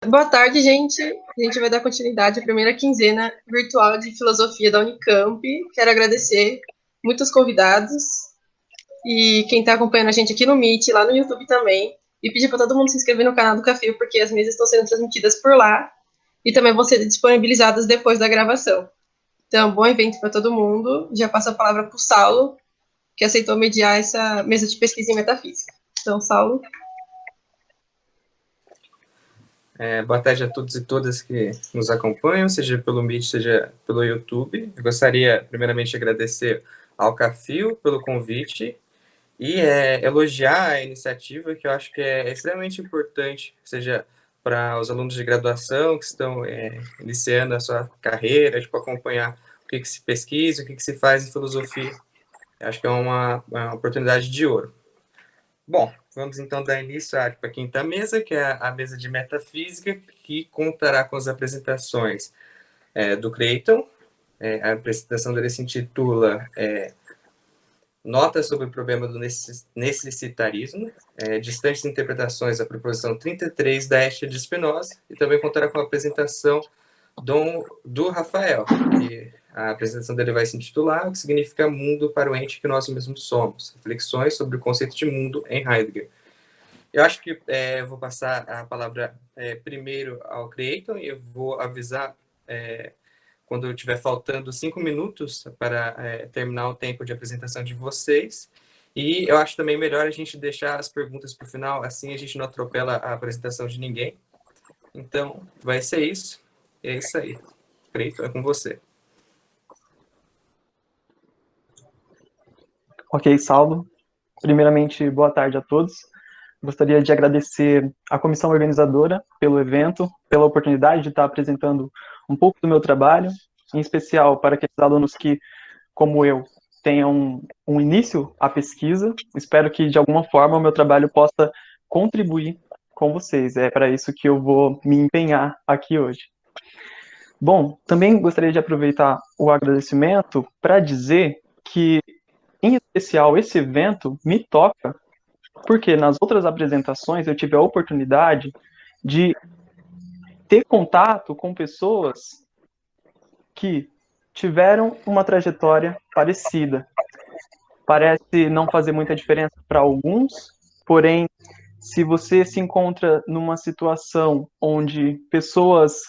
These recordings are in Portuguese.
Boa tarde, gente. A gente vai dar continuidade à primeira quinzena virtual de filosofia da Unicamp. Quero agradecer muitos convidados e quem está acompanhando a gente aqui no Meet, lá no YouTube também. E pedir para todo mundo se inscrever no canal do Café, porque as mesas estão sendo transmitidas por lá e também vão ser disponibilizadas depois da gravação. Então, bom evento para todo mundo. Já passo a palavra para o Saulo, que aceitou mediar essa mesa de pesquisa em metafísica. Então, Saulo. Boa tarde a todos e todas que nos acompanham, seja pelo Meet, seja pelo YouTube. Eu gostaria, primeiramente, de agradecer ao Cafio pelo convite e elogiar a iniciativa, que eu acho que é extremamente importante, seja para os alunos de graduação que estão iniciando a sua carreira, tipo, acompanhar o que se pesquisa, o que se faz em filosofia. Eu acho que é uma oportunidade de ouro. Bom, vamos então dar início à quinta mesa, que é a mesa de metafísica, que contará com as apresentações do Creighton. A apresentação dele se intitula Notas sobre o problema do necessitarismo, distantes interpretações da proposição 33 da Escher de Spinoza, e também contará com a apresentação do Rafael, que a apresentação dele vai se intitular O que significa mundo para o ente que nós mesmos somos, reflexões sobre o conceito de mundo em Heidegger. Eu acho que vou passar a palavra primeiro ao Creighton e eu vou avisar quando estiver faltando 5 minutos para terminar o tempo de apresentação de vocês. E eu acho também melhor a gente deixar as perguntas para o final, assim a gente não atropela a apresentação de ninguém. Então, vai ser isso. E é isso aí. Creighton, é com você. Ok, Saulo. Primeiramente, boa tarde a todos. Gostaria de agradecer à comissão organizadora pelo evento, pela oportunidade de estar apresentando um pouco do meu trabalho, em especial para aqueles alunos que, como eu, tenham um início à pesquisa. Espero que, de alguma forma, o meu trabalho possa contribuir com vocês. É para isso que eu vou me empenhar aqui hoje. Bom, também gostaria de aproveitar o agradecimento para dizer que, em especial, esse evento me toca porque nas outras apresentações eu tive a oportunidade de ter contato com pessoas que tiveram uma trajetória parecida. Parece não fazer muita diferença para alguns, porém, se você se encontra numa situação onde pessoas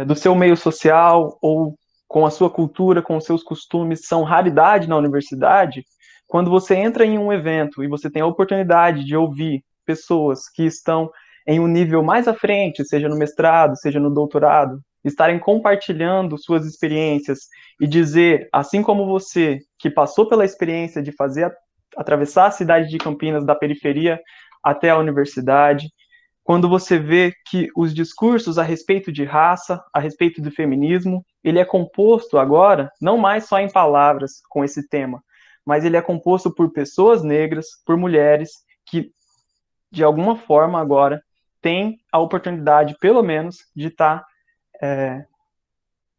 do seu meio social ou com a sua cultura, com os seus costumes, são raridade na universidade, quando você entra em um evento e você tem a oportunidade de ouvir pessoas que estão em um nível mais à frente, seja no mestrado, seja no doutorado, estarem compartilhando suas experiências e dizer, assim como você, que passou pela experiência de atravessar a cidade de Campinas da periferia até a universidade, quando você vê que os discursos a respeito de raça, a respeito do feminismo, ele é composto agora, não mais só em palavras com esse tema, mas ele é composto por pessoas negras, por mulheres, que, de alguma forma agora, têm a oportunidade, pelo menos, de estar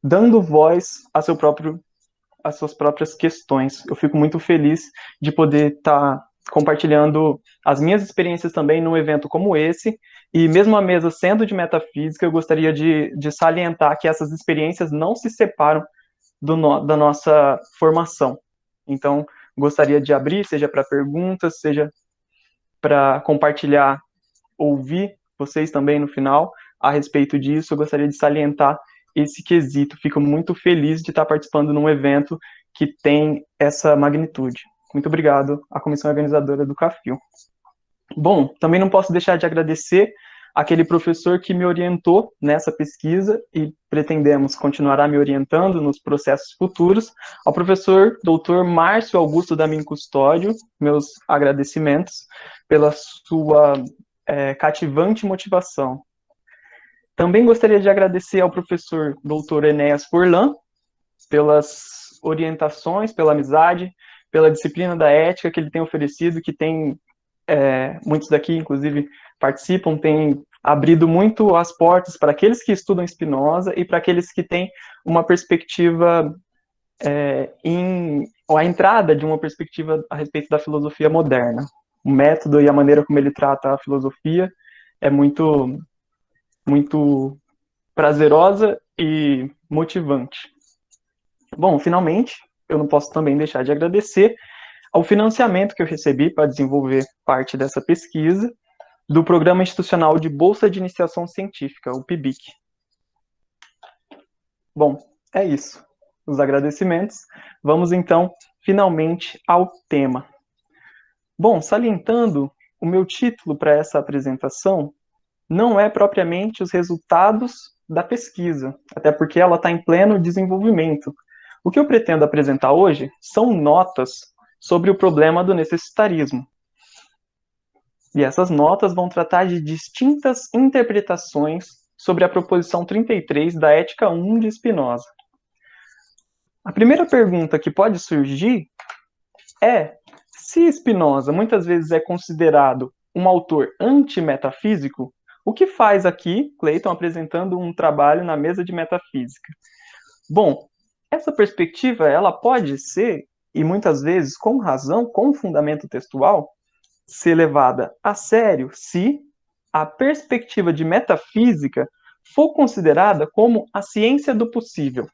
dando voz às suas próprias questões. Eu fico muito feliz de poder estar compartilhando as minhas experiências também num evento como esse, e mesmo a mesa sendo de metafísica, eu gostaria de salientar que essas experiências não se separam da nossa formação. Então, gostaria de abrir, seja para perguntas, seja para compartilhar, ouvir vocês também no final a respeito disso. Eu gostaria de salientar esse quesito. Fico muito feliz de estar participando num evento que tem essa magnitude. Muito obrigado à comissão organizadora do CAFIL. Bom, também não posso deixar de agradecer aquele professor que me orientou nessa pesquisa e pretendemos continuará me orientando nos processos futuros, ao professor Dr. Márcio Augusto Damin Custódio, meus agradecimentos pela sua cativante motivação. Também gostaria de agradecer ao professor Dr. Enéas Forlan pelas orientações, pela amizade, pela disciplina da ética que ele tem oferecido, que tem, muitos daqui, inclusive, participam, tem abrido muito as portas para aqueles que estudam Spinoza e para aqueles que têm uma perspectiva, a entrada de uma perspectiva a respeito da filosofia moderna. O método e a maneira como ele trata a filosofia é muito muito prazerosa e motivante. Bom, finalmente, eu não posso também deixar de agradecer ao financiamento que eu recebi para desenvolver parte dessa pesquisa do Programa Institucional de Bolsa de Iniciação Científica, o PIBIC. Bom, é isso. Os agradecimentos. Vamos então, finalmente, ao tema. Bom, salientando, o meu título para essa apresentação não é propriamente os resultados da pesquisa, até porque ela está em pleno desenvolvimento. O que eu pretendo apresentar hoje são notas sobre o problema do necessitarismo. E essas notas vão tratar de distintas interpretações sobre a proposição 33 da Ética 1 de Spinoza. A primeira pergunta que pode surgir é se Spinoza muitas vezes é considerado um autor antimetafísico. O que faz aqui Clayton apresentando um trabalho na mesa de metafísica? Bom, essa perspectiva ela pode ser, e muitas vezes com razão, com fundamento textual, ser levada a sério se a perspectiva de metafísica for considerada como a ciência do possível.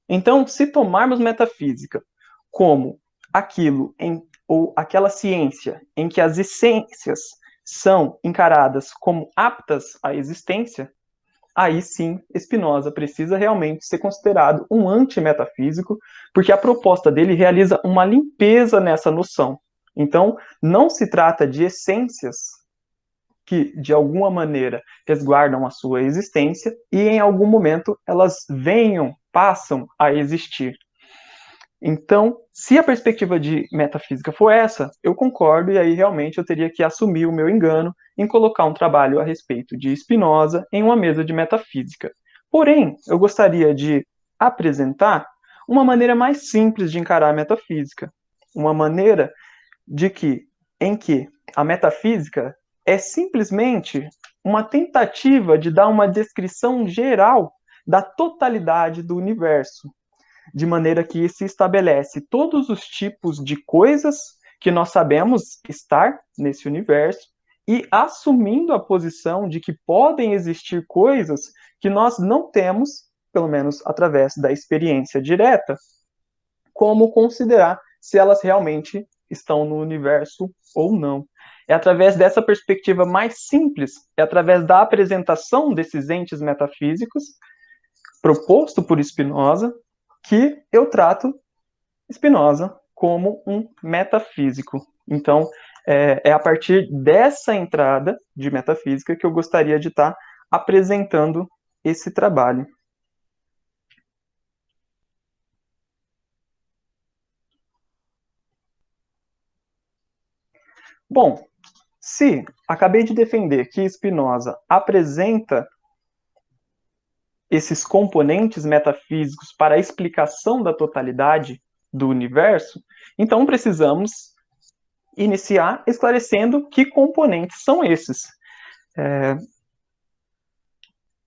Então, se tomarmos metafísica como aquilo ou aquela ciência em que as essências são encaradas como aptas à existência, aí sim Spinoza precisa realmente ser considerado um antimetafísico, porque a proposta dele realiza uma limpeza nessa noção. Então, não se trata de essências que, de alguma maneira, resguardam a sua existência e, em algum momento, elas passam a existir. Então, se a perspectiva de metafísica for essa, eu concordo, e aí realmente eu teria que assumir o meu engano em colocar um trabalho a respeito de Spinoza em uma mesa de metafísica. Porém, eu gostaria de apresentar uma maneira mais simples de encarar a metafísica, uma maneira em que a metafísica é simplesmente uma tentativa de dar uma descrição geral da totalidade do universo, de maneira que se estabelece todos os tipos de coisas que nós sabemos estar nesse universo e assumindo a posição de que podem existir coisas que nós não temos, pelo menos através da experiência direta, como considerar se elas realmente estão no universo ou não. É através dessa perspectiva mais simples, é através da apresentação desses entes metafísicos, proposto por Spinoza, que eu trato Spinoza como um metafísico. Então, é a partir dessa entrada de metafísica que eu gostaria de estar apresentando esse trabalho. Bom, se acabei de defender que Spinoza apresenta esses componentes metafísicos para a explicação da totalidade do universo, então precisamos iniciar esclarecendo que componentes são esses.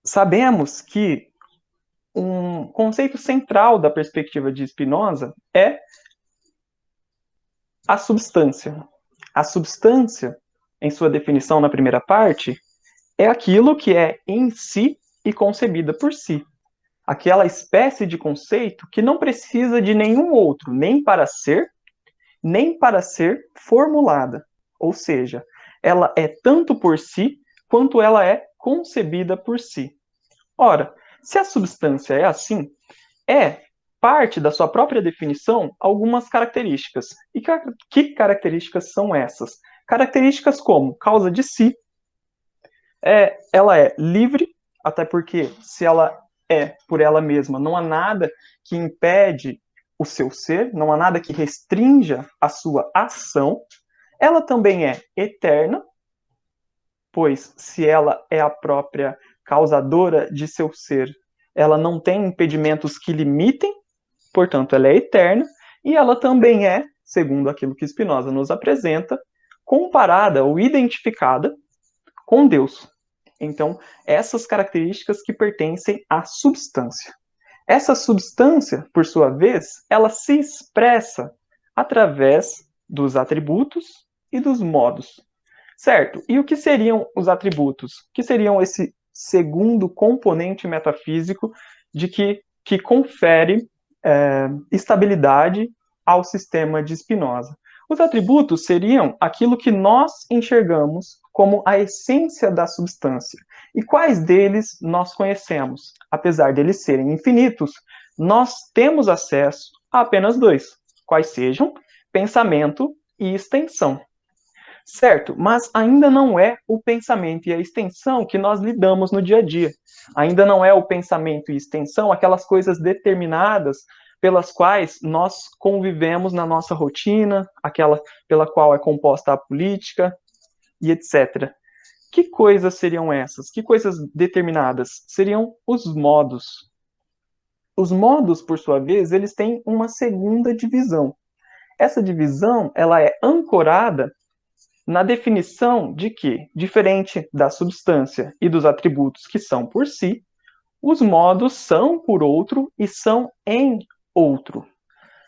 Sabemos que um conceito central da perspectiva de Spinoza é a substância. A substância, em sua definição na primeira parte, é aquilo que é em si e concebida por si. Aquela espécie de conceito que não precisa de nenhum outro, nem para ser formulada. Ou seja, ela é tanto por si, quanto ela é concebida por si. Ora, se a substância é assim, parte da sua própria definição algumas características. E que características são essas? Características como causa de si, ela é livre, até porque se ela é por ela mesma, não há nada que impede o seu ser, não há nada que restrinja a sua ação. Ela também é eterna, pois se ela é a própria causadora de seu ser, ela não tem impedimentos que limitem, portanto ela é eterna, e ela também é, segundo aquilo que Spinoza nos apresenta, comparada ou identificada com Deus. Então, essas características que pertencem à substância. Essa substância, por sua vez, ela se expressa através dos atributos e dos modos. Certo? E o que seriam os atributos? O que seriam segundo componente metafísico que confere estabilidade ao sistema de Spinoza. Os atributos seriam aquilo que nós enxergamos como a essência da substância. E quais deles nós conhecemos? Apesar deles serem infinitos, nós temos acesso a apenas dois, quais sejam pensamento e extensão. Certo, mas ainda não é o pensamento e a extensão que nós lidamos no dia a dia. Ainda não é o pensamento e extensão aquelas coisas determinadas pelas quais nós convivemos na nossa rotina, aquela pela qual é composta a política e etc. Que coisas seriam essas? Que coisas determinadas? Seriam os modos. Os modos, por sua vez, eles têm uma segunda divisão. Essa divisão, ela é ancorada na definição de que, diferente da substância e dos atributos que são por si, os modos são por outro e são em outro,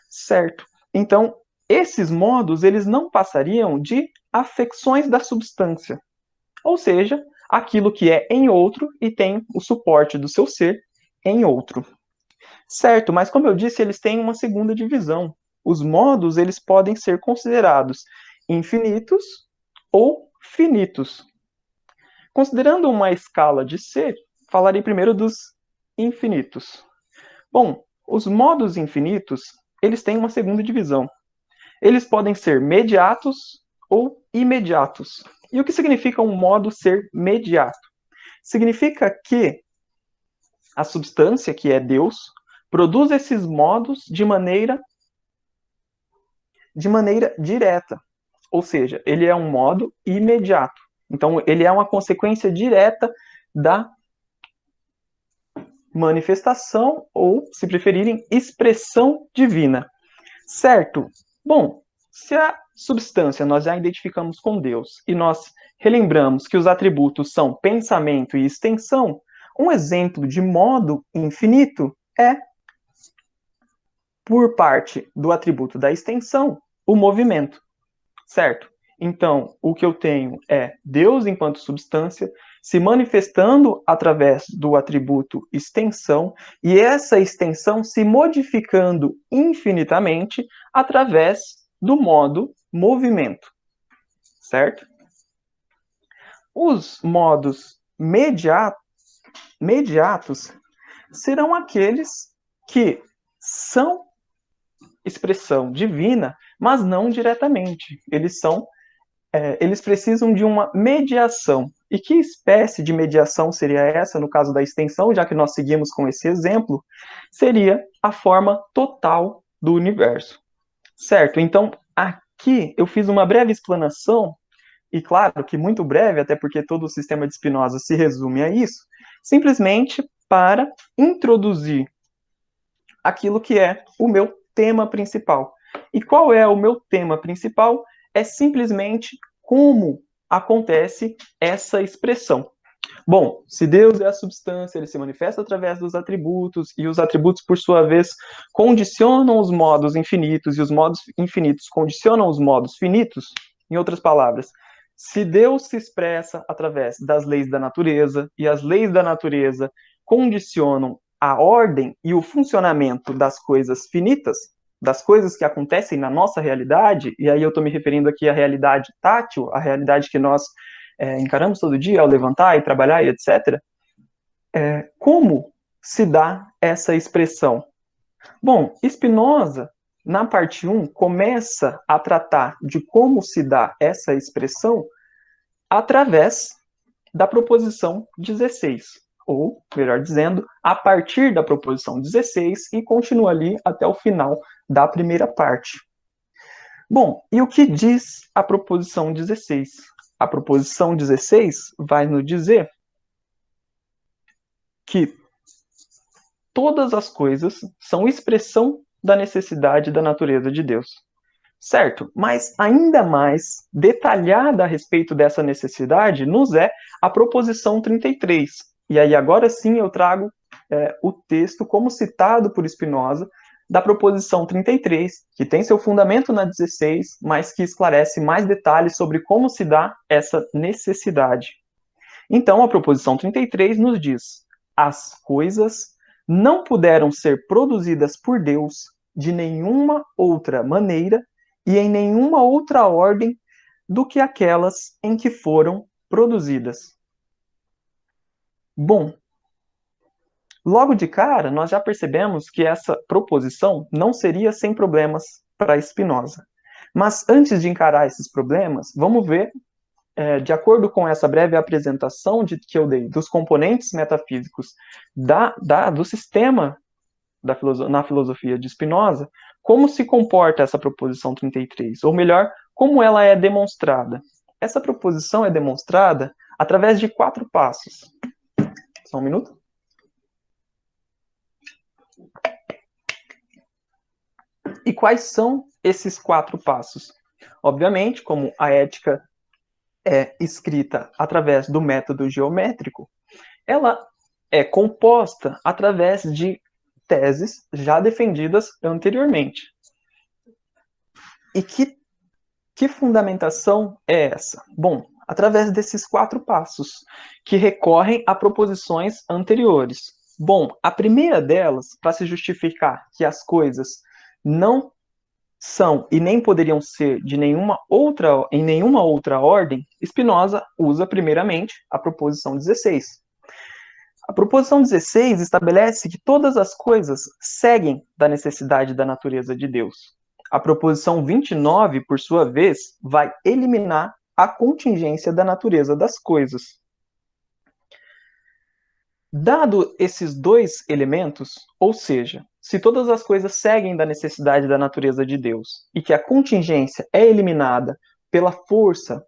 certo? Então, esses modos, eles não passariam de afecções da substância, ou seja, aquilo que é em outro e tem o suporte do seu ser em outro. Certo, mas como eu disse, eles têm uma segunda divisão. Os modos, eles podem ser considerados infinitos ou finitos. Considerando uma escala de C, falarei primeiro dos infinitos. Bom, os modos infinitos, eles têm uma segunda divisão. Eles podem ser mediatos ou imediatos. E o que significa um modo ser mediato? Significa que a substância, que é Deus, produz esses modos de maneira direta. Ou seja, ele é um modo imediato. Então, ele é uma consequência direta da manifestação, ou, se preferirem, expressão divina. Certo? Bom, se a substância nós já identificamos com Deus e nós relembramos que os atributos são pensamento e extensão, um exemplo de modo infinito é, por parte do atributo da extensão, o movimento. Certo? Então, o que eu tenho é Deus enquanto substância se manifestando através do atributo extensão e essa extensão se modificando infinitamente através do modo movimento. Certo? Os modos mediatos serão aqueles que são expressão divina, mas não diretamente. Eles precisam de uma mediação. E que espécie de mediação seria essa, no caso da extensão, já que nós seguimos com esse exemplo? Seria a forma total do universo. Certo? Então, aqui eu fiz uma breve explanação, e claro que muito breve, até porque todo o sistema de Spinoza se resume a isso, simplesmente para introduzir aquilo que é o meu tema principal. E qual é o meu tema principal? É simplesmente como acontece essa expressão. Bom, se Deus é a substância, ele se manifesta através dos atributos, e os atributos, por sua vez, condicionam os modos infinitos, e os modos infinitos condicionam os modos finitos. Em outras palavras, se Deus se expressa através das leis da natureza, e as leis da natureza condicionam a ordem e o funcionamento das coisas finitas, das coisas que acontecem na nossa realidade, e aí eu estou me referindo aqui à realidade tátil, a realidade que nós encaramos todo dia ao levantar e trabalhar e etc. Como se dá essa expressão? Bom, Spinoza, na parte 1, começa a tratar de como se dá essa expressão através da proposição 16. Ou, melhor dizendo, a partir da proposição 16 e continua ali até o final da primeira parte. Bom, e o que diz a proposição 16? A proposição 16 vai nos dizer que todas as coisas são expressão da necessidade da natureza de Deus. Certo? Mas ainda mais detalhada a respeito dessa necessidade nos é a proposição 33. E aí agora sim eu trago o texto como citado por Spinoza, da proposição 33, que tem seu fundamento na 16, mas que esclarece mais detalhes sobre como se dá essa necessidade. Então, a proposição 33 nos diz: as coisas não puderam ser produzidas por Deus de nenhuma outra maneira e em nenhuma outra ordem do que aquelas em que foram produzidas. Bom, logo de cara, nós já percebemos que essa proposição não seria sem problemas para Spinoza. Mas antes de encarar esses problemas, vamos ver, de acordo com essa breve apresentação que eu dei dos componentes metafísicos do sistema na filosofia de Spinoza, como se comporta essa proposição 33, ou melhor, como ela é demonstrada. Essa proposição é demonstrada através de 4 passos. Só um minuto. E quais são esses 4 passos? Obviamente, como a ética é escrita através do método geométrico, ela é composta através de teses já defendidas anteriormente. E que fundamentação é essa? Bom, através desses 4 passos, que recorrem a proposições anteriores. Bom, a primeira delas, para se justificar que as coisas não são e nem poderiam ser em nenhuma outra ordem, Spinoza usa primeiramente a proposição 16. A proposição 16 estabelece que todas as coisas seguem da necessidade da natureza de Deus. A proposição 29, por sua vez, vai eliminar a contingência da natureza das coisas. Dado esses 2 elementos, ou seja, se todas as coisas seguem da necessidade da natureza de Deus e que a contingência é eliminada pela força,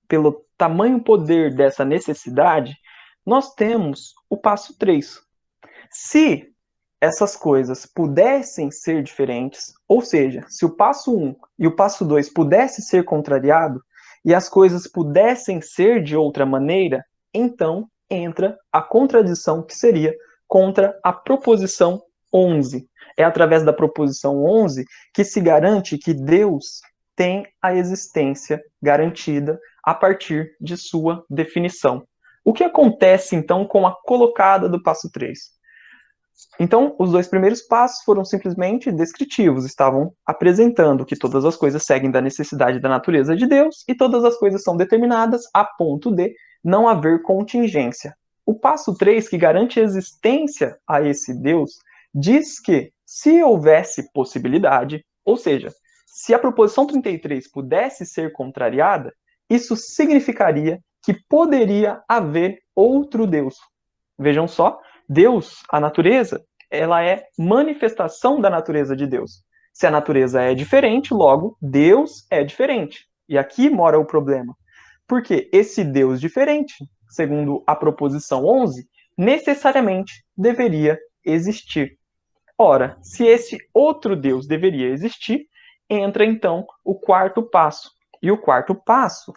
pelo tamanho poder dessa necessidade, nós temos o passo 3. Se essas coisas pudessem ser diferentes, ou seja, se o passo 1 e o passo 2 pudessem ser contrariados e as coisas pudessem ser de outra maneira, então entra a contradição que seria contra a proposição 11. É através da proposição 11 que se garante que Deus tem a existência garantida a partir de sua definição. O que acontece, então, com a colocada do passo 3? Então, os 2 primeiros passos foram simplesmente descritivos, estavam apresentando que todas as coisas seguem da necessidade da natureza de Deus e todas as coisas são determinadas a ponto de não haver contingência. O passo 3, que garante existência a esse Deus, diz que se houvesse possibilidade, ou seja, se a proposição 33 pudesse ser contrariada, isso significaria que poderia haver outro Deus. Vejam só, Deus, a natureza, ela é manifestação da natureza de Deus. Se a natureza é diferente, logo, Deus é diferente. E aqui mora o problema. Porque esse Deus diferente, segundo a proposição 11, necessariamente deveria existir. Ora, se esse outro Deus deveria existir, entra então o 4º passo. E o 4º passo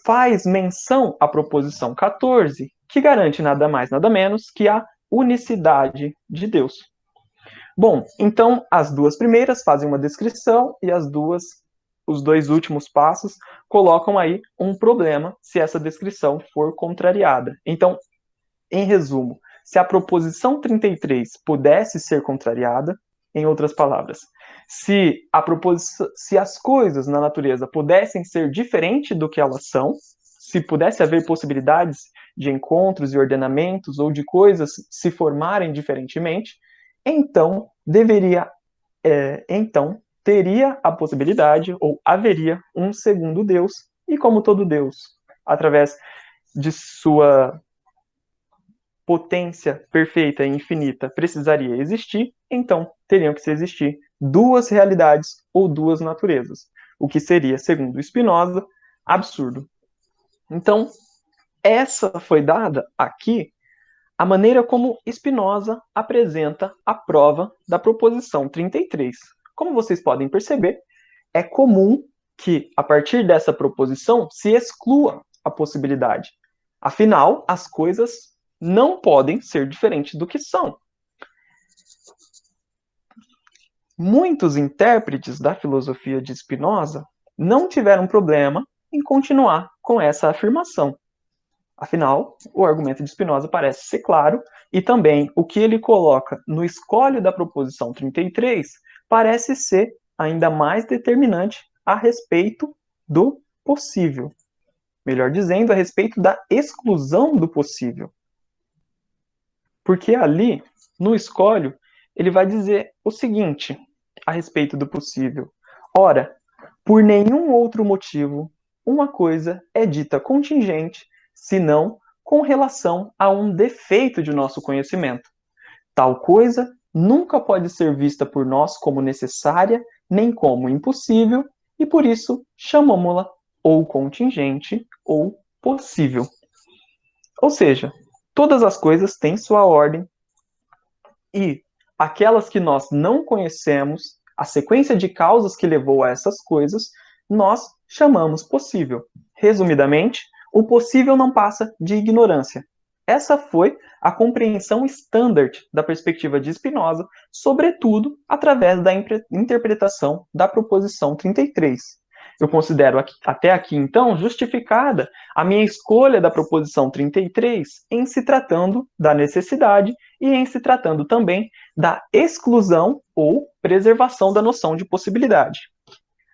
faz menção à proposição 14, que garante nada mais, nada menos que a unicidade de Deus. Bom, então as 2 primeiras fazem uma descrição e os 2 últimos passos colocam aí um problema se essa descrição for contrariada. Então, em resumo, se a proposição 33 pudesse ser contrariada, em outras palavras, se as coisas na natureza pudessem ser diferentes do que elas são, se pudesse haver possibilidades de encontros e ordenamentos ou de coisas se formarem diferentemente, então teria a possibilidade ou haveria um segundo Deus, e como todo Deus, através de sua potência perfeita e infinita precisaria existir, então teriam que existir 2 realidades ou 2 naturezas, o que seria, segundo Spinoza, absurdo. Então, essa foi dada aqui a maneira como Spinoza apresenta a prova da proposição 33. Como vocês podem perceber, é comum que, a partir dessa proposição, se exclua a possibilidade. Afinal, as coisas não podem ser diferentes do que são. Muitos intérpretes da filosofia de Spinoza não tiveram problema em continuar com essa afirmação. Afinal, o argumento de Spinoza parece ser claro, e também o que ele coloca no escolho da proposição 33 parece ser ainda mais determinante a respeito do possível. Melhor dizendo, a respeito da exclusão do possível. Porque ali, no escolho, ele vai dizer o seguinte a respeito do possível. Ora, por nenhum outro motivo, uma coisa é dita contingente, senão com relação a um defeito de nosso conhecimento. Tal coisa nunca pode ser vista por nós como necessária, nem como impossível, e por isso chamamos-la ou contingente ou possível. Ou seja, todas as coisas têm sua ordem e aquelas que nós não conhecemos, a sequência de causas que levou a essas coisas, nós chamamos possível. Resumidamente, o possível não passa de ignorância. Essa foi a compreensão standard da perspectiva de Spinoza, sobretudo através da interpretação da proposição 33. Eu considero até aqui, então, justificada a minha escolha da proposição 33 em se tratando da necessidade e em se tratando também da exclusão ou preservação da noção de possibilidade.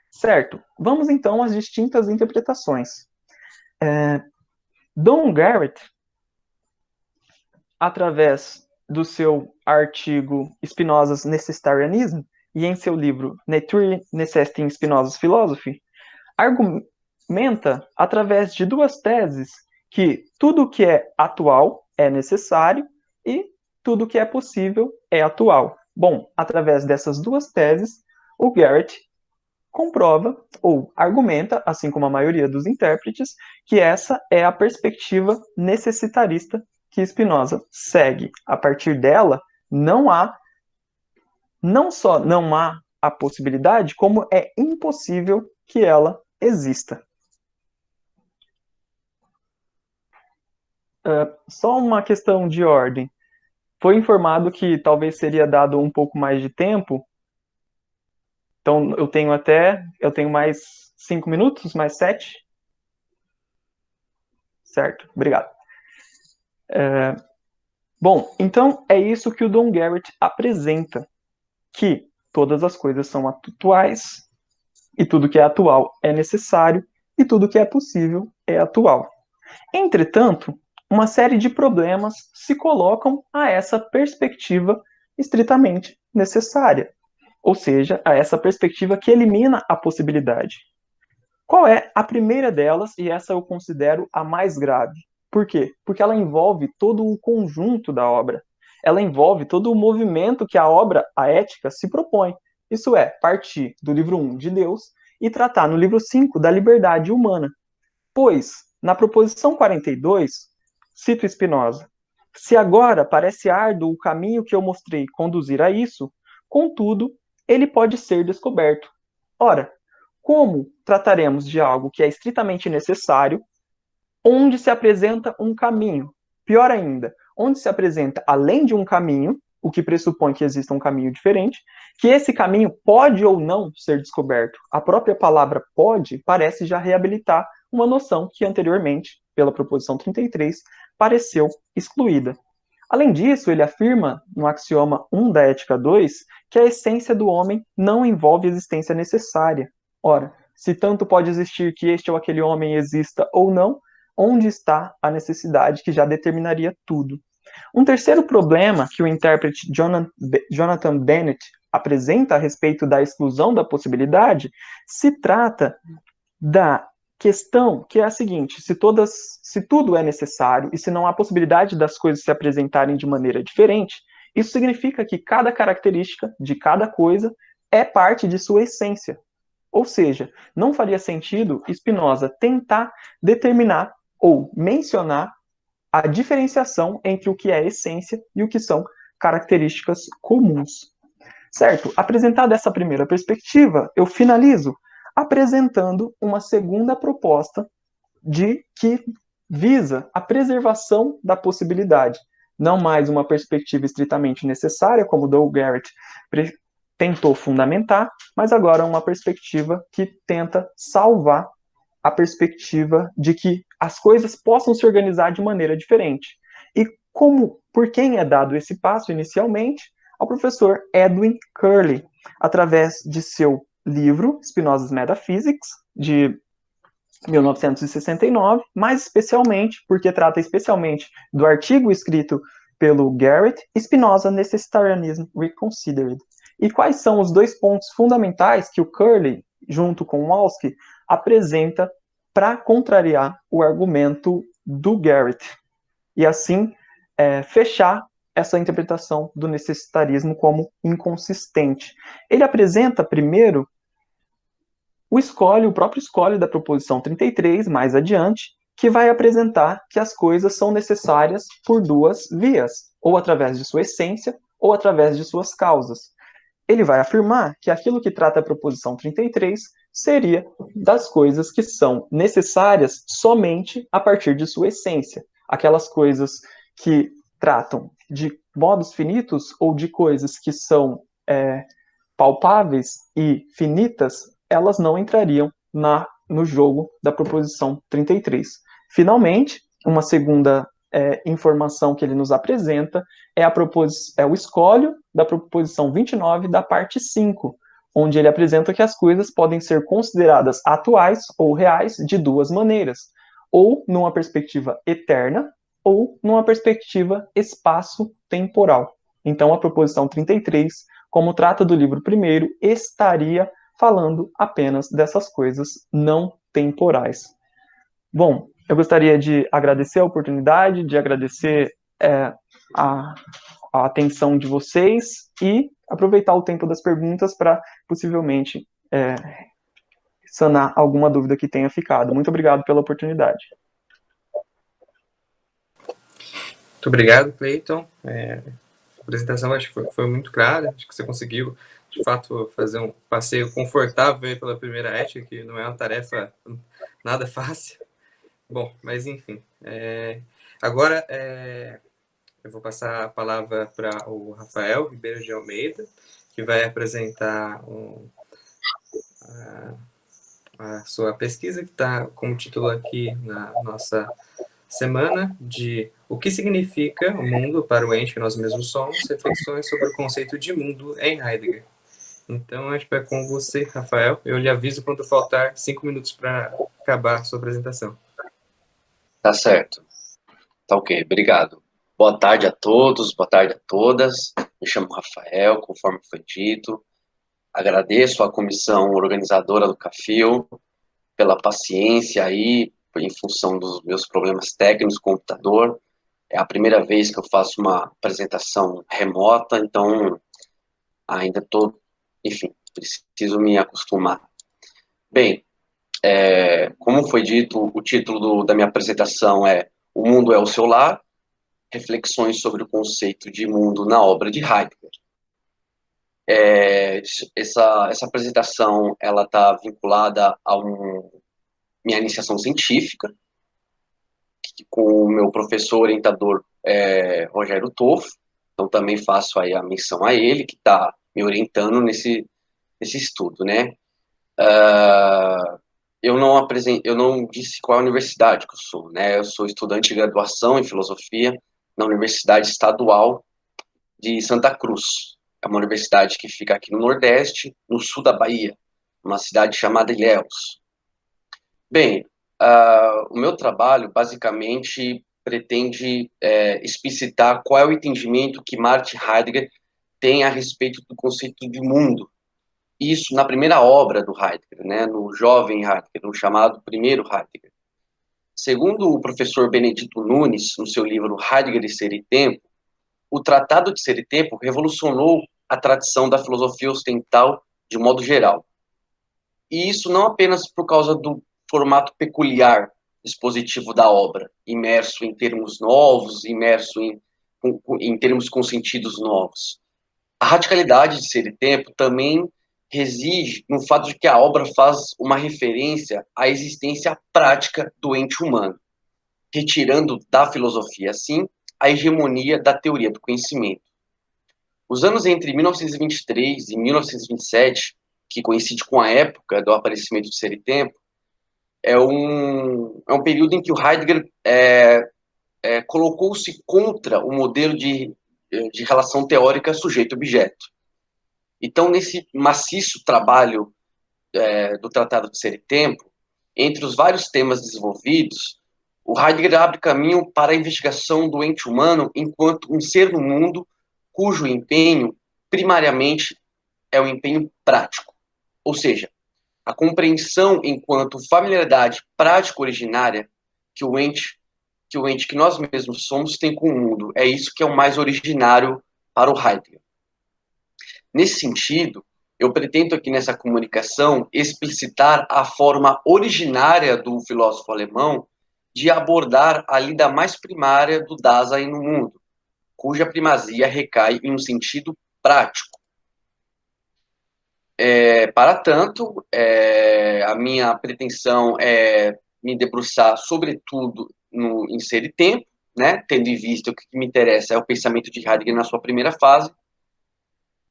Certo, vamos então às distintas interpretações. Don Garrett, através do seu artigo Spinoza's Necessitarianism e em seu livro Nature Necessitating Spinoza's Philosophy, argumenta, através de duas teses, que tudo que é atual é necessário e tudo que é possível é atual. Bom, através dessas duas teses, o Garrett comprova ou argumenta, assim como a maioria dos intérpretes, que essa é a perspectiva necessitarista que Spinoza segue. A partir dela, não só não há a possibilidade, como é impossível que ela exista. Só uma questão de ordem. Foi informado que talvez seria dado um pouco mais de tempo. Então, eu tenho mais 5 minutos, mais 7. Certo, obrigado. Bom, então é isso que o Don Garrett apresenta, que todas as coisas são atuais, e tudo que é atual é necessário, e tudo que é possível é atual. Entretanto, uma série de problemas se colocam a essa perspectiva estritamente necessária, ou seja, a essa perspectiva que elimina a possibilidade. Qual é a primeira delas, e essa eu considero a mais grave? Por quê? Porque ela envolve todo o conjunto da obra. Ela envolve todo o movimento que a obra, a ética, se propõe. Isso é, partir do livro 1 de Deus e tratar no livro 5 da liberdade humana. Pois, na proposição 42, cito Spinoza, se agora parece árduo o caminho que eu mostrei conduzir a isso, contudo, ele pode ser descoberto. Ora, como trataremos de algo que é estritamente necessário, onde se apresenta um caminho? Pior ainda, onde se apresenta, além de um caminho, o que pressupõe que exista um caminho diferente, que esse caminho pode ou não ser descoberto. A própria palavra pode parece já reabilitar uma noção que anteriormente, pela proposição 33, pareceu excluída. Além disso, ele afirma, no axioma 1 da Ética 2, que a essência do homem não envolve existência necessária. Ora, se tanto pode existir que este ou aquele homem exista ou não, onde está a necessidade que já determinaria tudo? Um terceiro problema que o intérprete Jonathan Bennett apresenta a respeito da exclusão da possibilidade se trata da questão que é a seguinte: se tudo é necessário e se não há possibilidade das coisas se apresentarem de maneira diferente, isso significa que cada característica de cada coisa é parte de sua essência. Ou seja, não faria sentido Spinoza tentar determinar ou mencionar a diferenciação entre o que é essência e o que são características comuns. Certo? Apresentada essa primeira perspectiva, eu finalizo apresentando uma segunda proposta de que visa a preservação da possibilidade. Não mais uma perspectiva estritamente necessária, como Don Garrett tentou fundamentar, mas agora uma perspectiva que tenta salvar a perspectiva de que as coisas possam se organizar de maneira diferente. E por quem é dado esse passo inicialmente? Ao professor Edwin Curley, através de seu livro Spinoza's Metaphysics, de 1969, mais especialmente porque trata especialmente do artigo escrito pelo Garrett, Spinoza Necessitarianism Reconsidered. E quais são os dois pontos fundamentais que o Curley, junto com o Walsky, apresenta para contrariar o argumento do Garrett? E assim, fechar essa interpretação do necessitarismo como inconsistente. Ele apresenta, primeiro, o próprio escolhe da proposição 33, mais adiante, que vai apresentar que as coisas são necessárias por duas vias, ou através de sua essência, ou através de suas causas. Ele vai afirmar que aquilo que trata a proposição 33 seria das coisas que são necessárias somente a partir de sua essência. Aquelas coisas que tratam de modos finitos ou de coisas que são palpáveis e finitas, elas não entrariam no jogo da proposição 33. Finalmente, uma segunda informação que ele nos apresenta é o escolho da proposição 29 da parte 5, onde ele apresenta que as coisas podem ser consideradas atuais ou reais de duas maneiras, ou numa perspectiva eterna, ou numa perspectiva espaço-temporal. Então, a proposição 33, como trata do livro primeiro, estaria falando apenas dessas coisas não temporais. Bom, eu gostaria de agradecer a oportunidade, de agradecer a atenção de vocês e aproveitar o tempo das perguntas para possivelmente sanar alguma dúvida que tenha ficado. Muito obrigado pela oportunidade. Muito obrigado, Cleiton. A apresentação acho que foi muito clara, acho que você conseguiu, de fato, fazer um passeio confortável pela primeira ética, que não é uma tarefa nada fácil. Bom, mas enfim. Agora, eu vou passar a palavra para o Rafael Ribeiro de Almeida, que vai apresentar a sua pesquisa, que está como título aqui na nossa semana, de O que significa o mundo para o ente que nós mesmos somos, reflexões sobre o conceito de mundo em Heidegger. Então, acho que é com você, Rafael. Eu lhe aviso quando faltar 5 minutos para acabar a sua apresentação. Tá certo. Tá ok, obrigado. Boa tarde a todos, boa tarde a todas. Me chamo Rafael, conforme foi dito. Agradeço à comissão organizadora do CAFIL pela paciência aí, em função dos meus problemas técnicos com o computador. É a primeira vez que eu faço uma apresentação remota, então ainda estou, enfim, preciso me acostumar. Bem, como foi dito, o título da minha apresentação é O Mundo é o Seu Lar, reflexões sobre o conceito de mundo na obra de Heidegger. Essa apresentação ela está vinculada a minha iniciação científica, com o meu professor orientador Rogério Toffo, então também faço aí a menção a ele, que está me orientando nesse estudo, né? Eu não disse qual universidade que eu sou, né? Eu sou estudante de graduação em filosofia na Universidade Estadual de Santa Cruz. É uma universidade que fica aqui no Nordeste, no sul da Bahia, uma cidade chamada Ilhéus. Bem, o meu trabalho basicamente pretende explicitar qual é o entendimento que Martin Heidegger tem a respeito do conceito de mundo. Isso na primeira obra do Heidegger, né, no jovem Heidegger, no chamado primeiro Heidegger. Segundo o professor Benedito Nunes, no seu livro Heidegger e Ser e Tempo, o Tratado de Ser e Tempo revolucionou a tradição da filosofia ocidental de modo geral. E isso não apenas por causa do formato peculiar expositivo da obra, imerso em termos novos, imerso em termos com sentidos novos. A radicalidade de Ser e Tempo também reside no fato de que a obra faz uma referência à existência prática do ente humano, retirando da filosofia, assim, a hegemonia da teoria do conhecimento. Os anos entre 1923 e 1927, que coincide com a época do aparecimento de Ser e Tempo, é um período em que o Heidegger colocou-se contra o modelo de relação teórica sujeito-objeto. Então, nesse maciço trabalho do Tratado de Ser e Tempo, entre os vários temas desenvolvidos, o Heidegger abre caminho para a investigação do ente humano enquanto um ser no mundo cujo empenho, primariamente, é um empenho prático. Ou seja, a compreensão enquanto familiaridade prática originária que o ente que nós mesmos somos tem com o mundo. É isso que é o mais originário para o Heidegger. Nesse sentido, eu pretendo aqui nessa comunicação explicitar a forma originária do filósofo alemão de abordar a lida mais primária do Dasein no mundo, cuja primazia recai em um sentido prático. Para tanto, a minha pretensão é me debruçar, sobretudo, em Ser e Tempo, né, tendo em vista o que me interessa é o pensamento de Heidegger na sua primeira fase,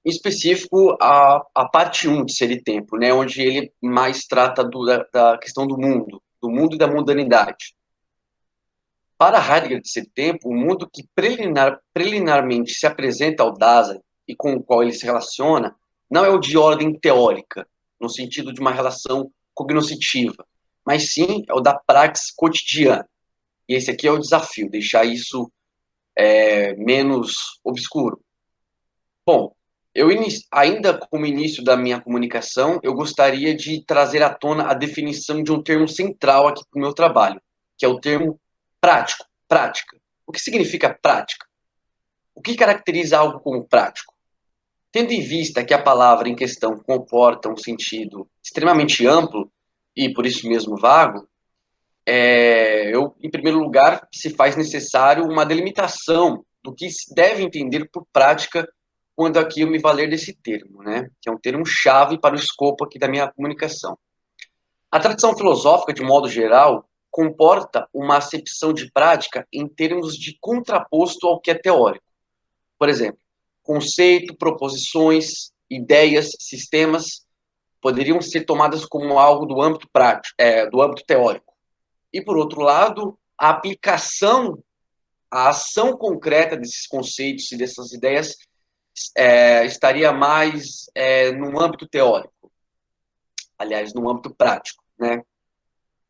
em específico a parte 1 de Ser e Tempo, né, onde ele mais trata da questão do mundo e da mundanidade. Para Heidegger de Ser e Tempo, o mundo que preliminarmente se apresenta ao Dasein e com o qual ele se relaciona não é o de ordem teórica, no sentido de uma relação cognoscitiva, mas sim é o da praxis cotidiana. E esse aqui é o desafio, deixar isso menos obscuro. Bom, ainda como início da minha comunicação, eu gostaria de trazer à tona a definição de um termo central aqui para o meu trabalho, que é o termo prático, prática. O que significa prática? O que caracteriza algo como prático? Tendo em vista que a palavra em questão comporta um sentido extremamente amplo e por isso mesmo vago, em primeiro lugar, se faz necessário uma delimitação do que se deve entender por prática quando aqui eu me valer desse termo, né? Que é um termo-chave para o escopo aqui da minha comunicação. A tradição filosófica, de modo geral, comporta uma acepção de prática em termos de contraposto ao que é teórico. Por exemplo, conceito, proposições, ideias, sistemas poderiam ser tomadas como algo do âmbito prático, do âmbito teórico. E, por outro lado, a aplicação, a ação concreta desses conceitos e dessas ideias estaria mais no âmbito teórico. Aliás, no âmbito prático, né?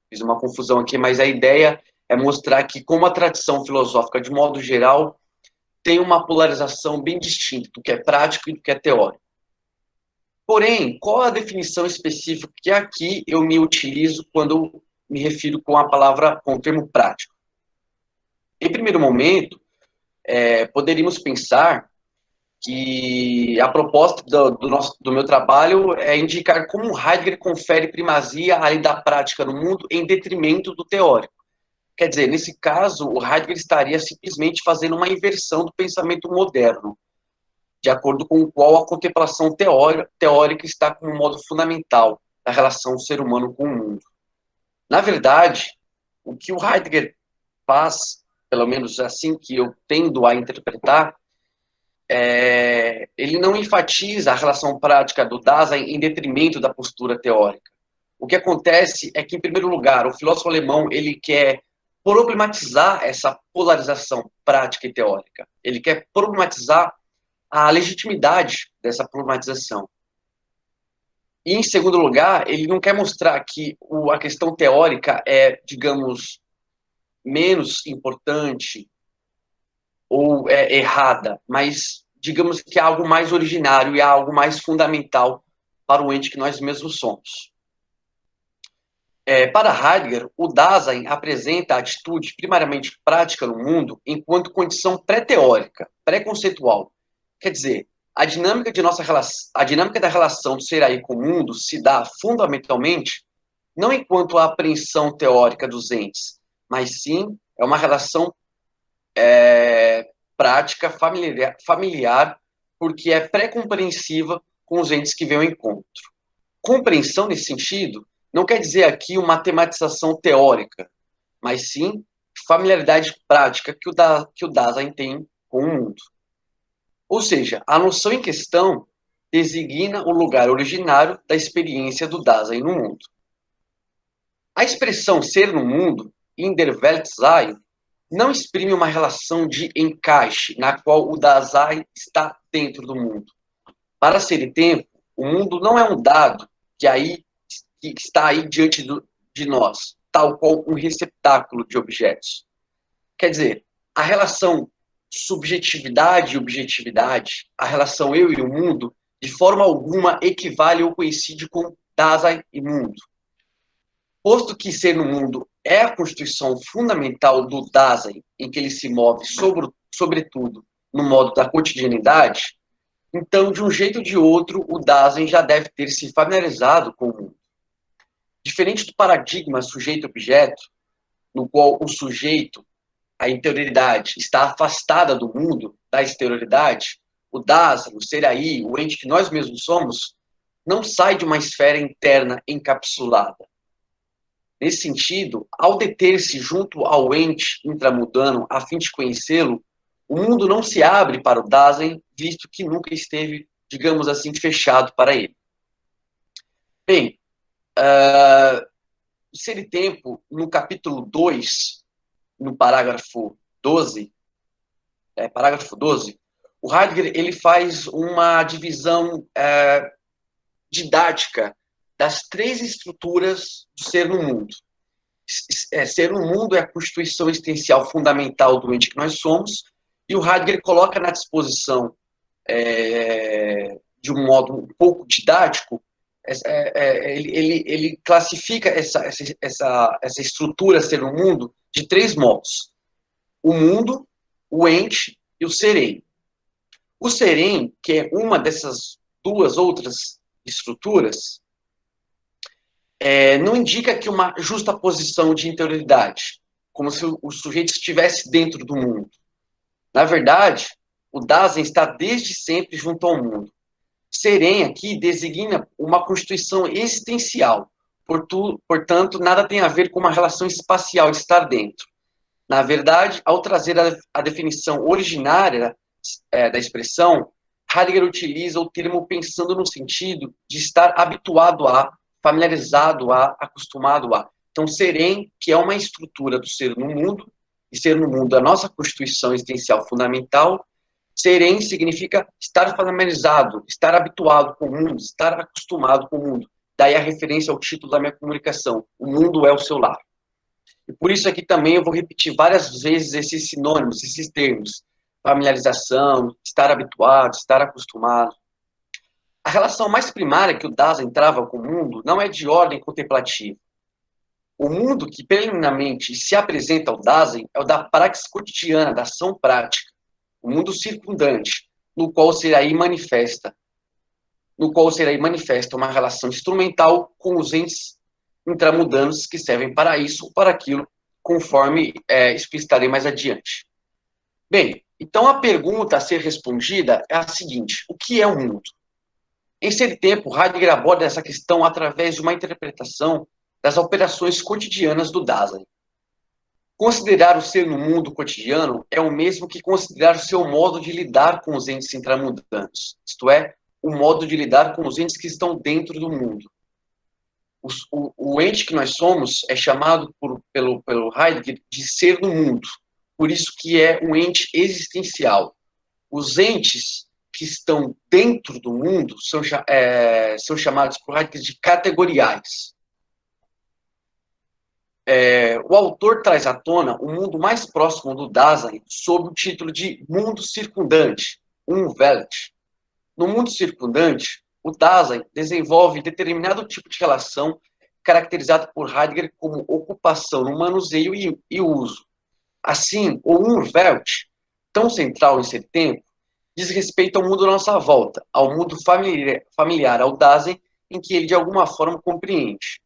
Fiz uma confusão aqui, mas a ideia é mostrar que, como a tradição filosófica, de modo geral, tem uma polarização bem distinta do que é prático e do que é teórico. Porém, qual a definição específica que aqui eu me utilizo quando me refiro com o termo prático? Em primeiro momento, poderíamos pensar que a proposta do meu trabalho é indicar como Heidegger confere primazia à lei da prática no mundo em detrimento do teórico. Quer dizer, nesse caso, o Heidegger estaria simplesmente fazendo uma inversão do pensamento moderno, de acordo com o qual a contemplação teórica está como modo fundamental da relação do ser humano com o mundo. Na verdade, o que o Heidegger faz, pelo menos assim que eu tendo a interpretar, ele não enfatiza a relação prática do Dasein em detrimento da postura teórica. O que acontece é que, em primeiro lugar, o filósofo alemão ele quer problematizar essa polarização prática e teórica. Ele quer problematizar a legitimidade dessa problematização. E, em segundo lugar, ele não quer mostrar que a questão teórica é, digamos, menos importante ou errada, mas digamos que é algo mais originário e é algo mais fundamental para o ente que nós mesmos somos. Para Heidegger, o Dasein apresenta a atitude primariamente prática no mundo enquanto condição pré-teórica, pré-conceitual. Quer dizer, a dinâmica da relação do ser aí com o mundo se dá fundamentalmente não enquanto a apreensão teórica dos entes, mas sim é uma relação prática, familiar, porque é pré-compreensiva com os entes que vêm ao encontro. Compreensão, nesse sentido, não quer dizer aqui uma tematização teórica, mas sim familiaridade prática que o Dasein tem com o mundo. Ou seja, a noção em questão designa o lugar originário da experiência do Dasein no mundo. A expressão ser no mundo, in der Welt sein, não exprime uma relação de encaixe, na qual o Dasein está dentro do mundo. Para ser tempo, o mundo não é um dado que está aí diante de nós, tal qual um receptáculo de objetos. Quer dizer, a relação subjetividade e objetividade, a relação eu e o mundo, de forma alguma equivale ou coincide com Dasein e mundo. Posto que ser no mundo é a constituição fundamental do Dasein, em que ele se move, sobretudo, no modo da cotidianidade, então, de um jeito ou de outro, o Dasein já deve ter se familiarizado com o mundo. Diferente do paradigma sujeito-objeto, no qual o sujeito, a interioridade, está afastada do mundo, da exterioridade, o Dasein, o ser aí, o ente que nós mesmos somos, não sai de uma esfera interna encapsulada. Nesse sentido, ao deter-se junto ao ente intramundano a fim de conhecê-lo, o mundo não se abre para o Dasein, visto que nunca esteve, digamos assim, fechado para ele. Bem, Ser e Tempo, no capítulo 2, no parágrafo 12, o Heidegger ele faz uma divisão didática das três estruturas do ser no mundo. Ser no mundo é a constituição existencial fundamental do ente que nós somos, e o Heidegger coloca na disposição, de um modo um pouco didático, ele classifica essa estrutura ser no mundo de três modos: o mundo, o ente e o serem. O serem, que é uma dessas duas outras estruturas, não indica que uma justa posição de interioridade, como se o sujeito estivesse dentro do mundo. Na verdade, o Dasein está desde sempre junto ao mundo. Serem aqui designa uma constituição existencial, portanto, nada tem a ver com uma relação espacial de estar dentro. Na verdade, ao trazer a definição originária da expressão, Heidegger utiliza o termo pensando no sentido de estar habituado a, familiarizado a, acostumado a. Então, serem, que é uma estrutura do ser no mundo, e ser no mundo é a nossa constituição existencial fundamental. Serem significa estar familiarizado, estar habituado com o mundo, estar acostumado com o mundo. Daí a referência ao título da minha comunicação: o mundo é o seu lar. E por isso aqui também eu vou repetir várias vezes esses sinônimos, esses termos: familiarização, estar habituado, estar acostumado. A relação mais primária que o Dasein trava com o mundo não é de ordem contemplativa. O mundo que preliminarmente se apresenta ao Dasein é o da praxis cotidiana, da ação prática. O mundo circundante, no qual será aí manifesta uma relação instrumental com os entes intramundanos que servem para isso ou para aquilo, conforme explicitarei mais adiante. Bem, então a pergunta a ser respondida é a seguinte: o que é o mundo? Em Ser e Tempo, Heidegger aborda essa questão através de uma interpretação das operações cotidianas do Dasein. Considerar o ser no mundo cotidiano é o mesmo que considerar o seu modo de lidar com os entes intramundanos, isto é, o modo de lidar com os entes que estão dentro do mundo. O ente que nós somos é chamado pelo Heidegger de ser no mundo, por isso que é um ente existencial. Os entes que estão dentro do mundo são chamados por Heidegger de categoriais. O autor traz à tona o mundo mais próximo do Dasein sob o título de mundo circundante, Umwelt. No mundo circundante, o Dasein desenvolve determinado tipo de relação caracterizado por Heidegger como ocupação no manuseio e uso. Assim, o Umwelt, tão central em Ser e Tempo, diz respeito ao mundo à nossa volta, ao mundo familiar ao Dasein, em que ele de alguma forma compreende.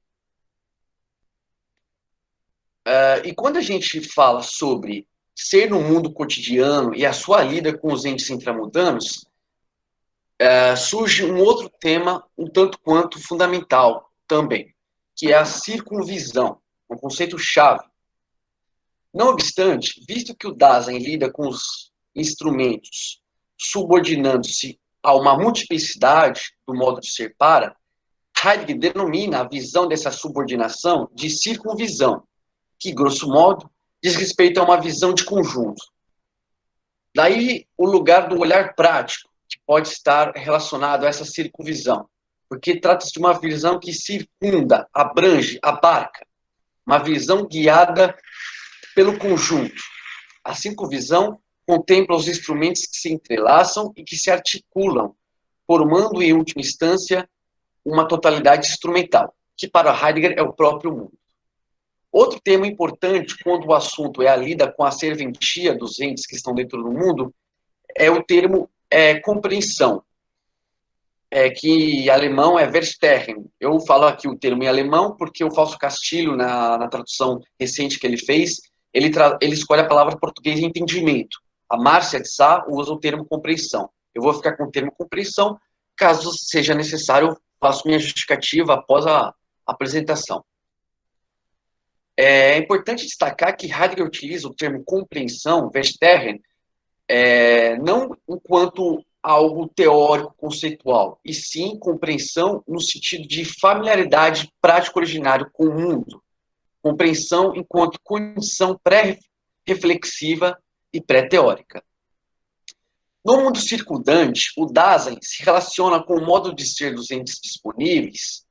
E quando a gente fala sobre ser no mundo cotidiano e a sua lida com os entes intramundanos, surge um outro tema um tanto quanto fundamental também, que é a circunvisão, um conceito-chave. Não obstante, visto que o Dasein lida com os instrumentos subordinando-se a uma multiplicidade do modo de ser para, Heidegger denomina a visão dessa subordinação de circunvisão, que, grosso modo, diz respeito a uma visão de conjunto. Daí o lugar do olhar prático, que pode estar relacionado a essa circunvisão, porque trata-se de uma visão que circunda, abrange, abarca, uma visão guiada pelo conjunto. A circunvisão contempla os instrumentos que se entrelaçam e que se articulam, formando, em última instância, uma totalidade instrumental, que para Heidegger é o próprio mundo. Outro tema importante, quando o assunto é a lida com a serventia dos entes que estão dentro do mundo, é o termo compreensão, que em alemão é Verstehen. Eu falo aqui o termo em alemão porque o Fausto Castilho, na tradução recente que ele fez, ele escolhe a palavra português entendimento. A Márcia de Sá usa o termo compreensão. Eu vou ficar com o termo compreensão, caso seja necessário, eu faço minha justificativa após a apresentação. É importante destacar que Heidegger utiliza o termo compreensão, Verstehen, não enquanto algo teórico, conceitual, e sim compreensão no sentido de familiaridade prática originária com o mundo. Compreensão enquanto condição pré-reflexiva e pré-teórica. No mundo circundante, o Dasein se relaciona com o modo de ser dos entes disponíveis.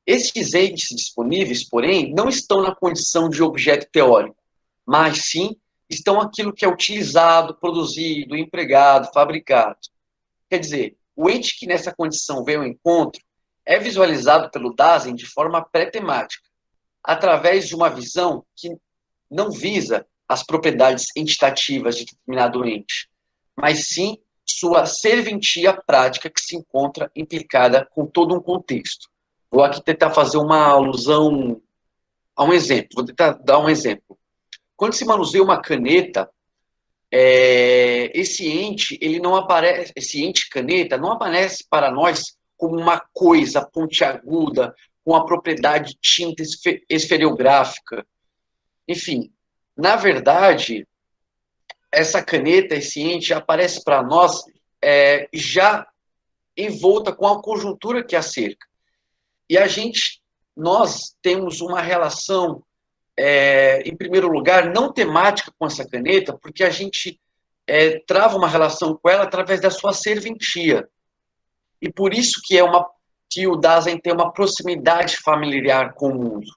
Estes entes disponíveis, porém, não estão na condição de objeto teórico, mas sim estão aquilo que é utilizado, produzido, empregado, fabricado. Quer dizer, o ente que nessa condição veio ao encontro é visualizado pelo Dasein de forma pré-temática, através de uma visão que não visa as propriedades entitativas de determinado ente, mas sim sua serventia prática que se encontra implicada com todo um contexto. Vou aqui tentar fazer uma alusão a um exemplo. Vou tentar dar um exemplo. Quando se manuseia uma caneta, esse ente caneta não aparece para nós como uma coisa pontiaguda, com a propriedade de tinta esferográfica. Enfim, na verdade, essa caneta, esse ente, aparece para nós já envolta com a conjuntura que a cerca. E nós temos uma relação, em primeiro lugar, não temática com essa caneta, porque a gente trava uma relação com ela através da sua serventia. E por isso que o Dasein tem uma proximidade familiar com o mundo.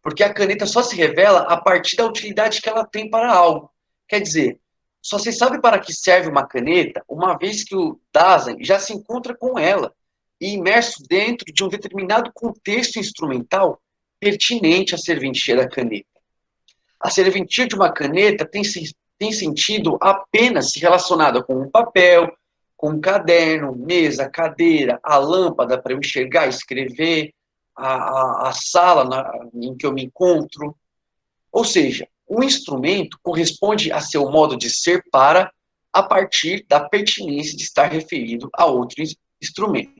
Porque a caneta só se revela a partir da utilidade que ela tem para algo. Quer dizer, só se sabe para que serve uma caneta uma vez que o Dasein já se encontra com ela e imerso dentro de um determinado contexto instrumental pertinente à serventia da caneta. A serventia de uma caneta tem sentido apenas se relacionada com um papel, com um caderno, mesa, cadeira, a lâmpada para eu enxergar e escrever, a sala em que eu me encontro. Ou seja, o instrumento corresponde a seu modo de ser a partir da pertinência de estar referido a outro instrumento.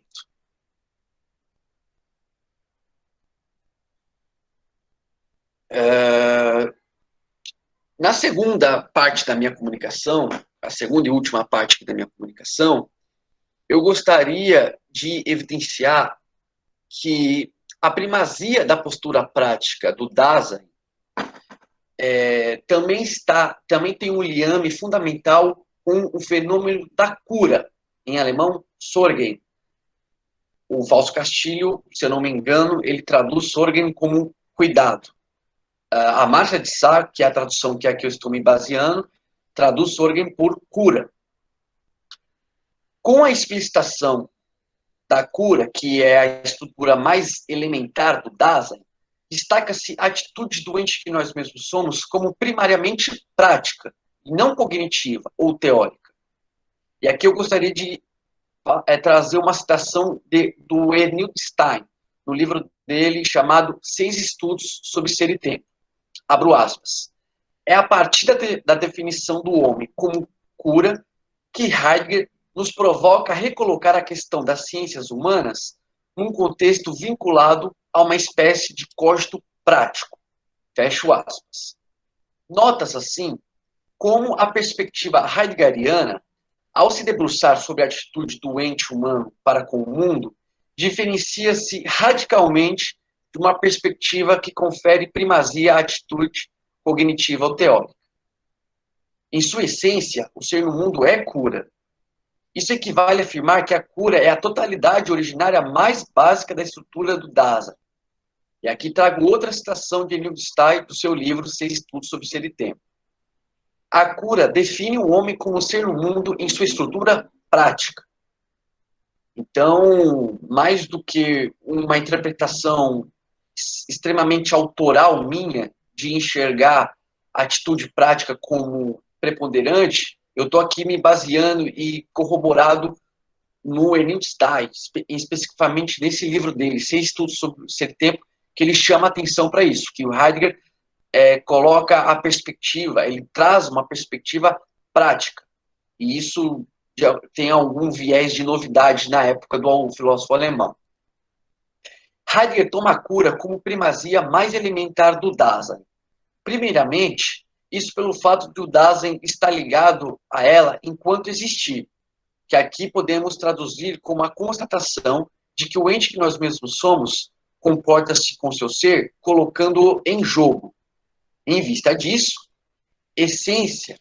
Na segunda parte da minha comunicação, a segunda e última parte da minha comunicação, eu gostaria de evidenciar que a primazia da postura prática do Dasein também tem um liame fundamental com o fenômeno da cura, em alemão, Sorgen. O Fausto Castilho, se eu não me engano, ele traduz Sorgen como cuidado. A Márcia de Sá, que é a tradução que aqui eu estou me baseando, traduz Sorgen por cura. Com a explicitação da cura, que é a estrutura mais elementar do Dasein, destaca-se a atitude do ente que nós mesmos somos como primariamente prática, e não cognitiva ou teórica. E aqui eu gostaria de trazer uma citação do Ernest Stein, no livro dele chamado 6 Estudos sobre Ser e Tempo. Abro aspas. É a partir da definição do homem como cura que Heidegger nos provoca a recolocar a questão das ciências humanas num contexto vinculado a uma espécie de cogito prático. Fecho aspas. Nota-se, assim, como a perspectiva heideggeriana, ao se debruçar sobre a atitude do ente humano para com o mundo, diferencia-se radicalmente de uma perspectiva que confere primazia à atitude cognitiva ou teórica. Em sua essência, o ser no mundo é cura. Isso equivale a afirmar que a cura é a totalidade originária mais básica da estrutura do Dasein. E aqui trago outra citação de Emil Stein do seu livro Seis Estudos sobre Ser e Tempo. A cura define o homem como ser no mundo em sua estrutura prática. Então, mais do que uma interpretação extremamente autoral minha de enxergar a atitude prática como preponderante, eu estou aqui me baseando e corroborado no Emil Stein, especificamente nesse livro dele, Seis Estudos sobre Ser e Tempo, que ele chama atenção para isso, que o Heidegger coloca a perspectiva, ele traz uma perspectiva prática. E isso tem algum viés de novidade na época do filósofo alemão. Heidegger toma a cura como primazia mais elementar do Dasein. Primeiramente, isso pelo fato de o Dasein estar ligado a ela enquanto existir, que aqui podemos traduzir como a constatação de que o ente que nós mesmos somos comporta-se com seu ser, colocando-o em jogo. Em vista disso, a essência,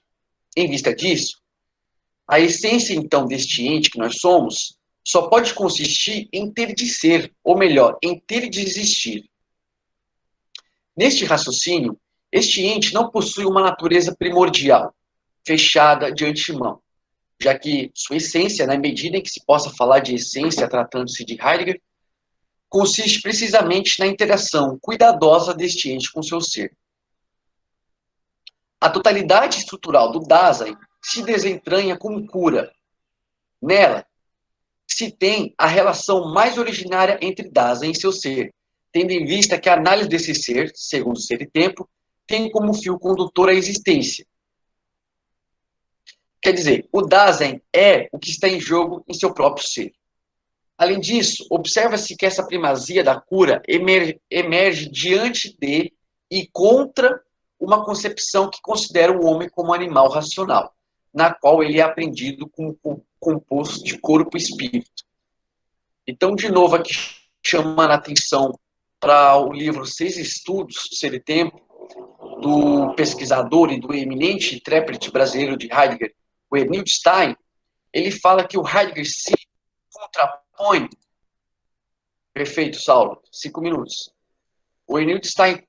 então, deste ente que nós somos, só pode consistir em ter de ser, ou melhor, em ter de existir. Neste raciocínio, este ente não possui uma natureza primordial, fechada de antemão, já que sua essência, na medida em que se possa falar de essência tratando-se de Heidegger, consiste precisamente na interação cuidadosa deste ente com seu ser. A totalidade estrutural do Dasein se desentranha como cura. Nela, se tem a relação mais originária entre Dasein e seu ser, tendo em vista que a análise desse ser, segundo Ser e Tempo, tem como fio condutor a existência. Quer dizer, o Dasein é o que está em jogo em seu próprio ser. Além disso, observa-se que essa primazia da cura emerge diante de e contra uma concepção que considera o homem como animal racional, na qual ele é aprendido como composto de corpo e espírito. Então, de novo, aqui chamando a atenção para o livro Seis Estudos, Ser e Tempo, do pesquisador e do eminente intérprete brasileiro de Heidegger, o Emil Stein, ele fala que o Heidegger se contrapõe... Perfeito, Saulo. 5 minutos. O Emil Stein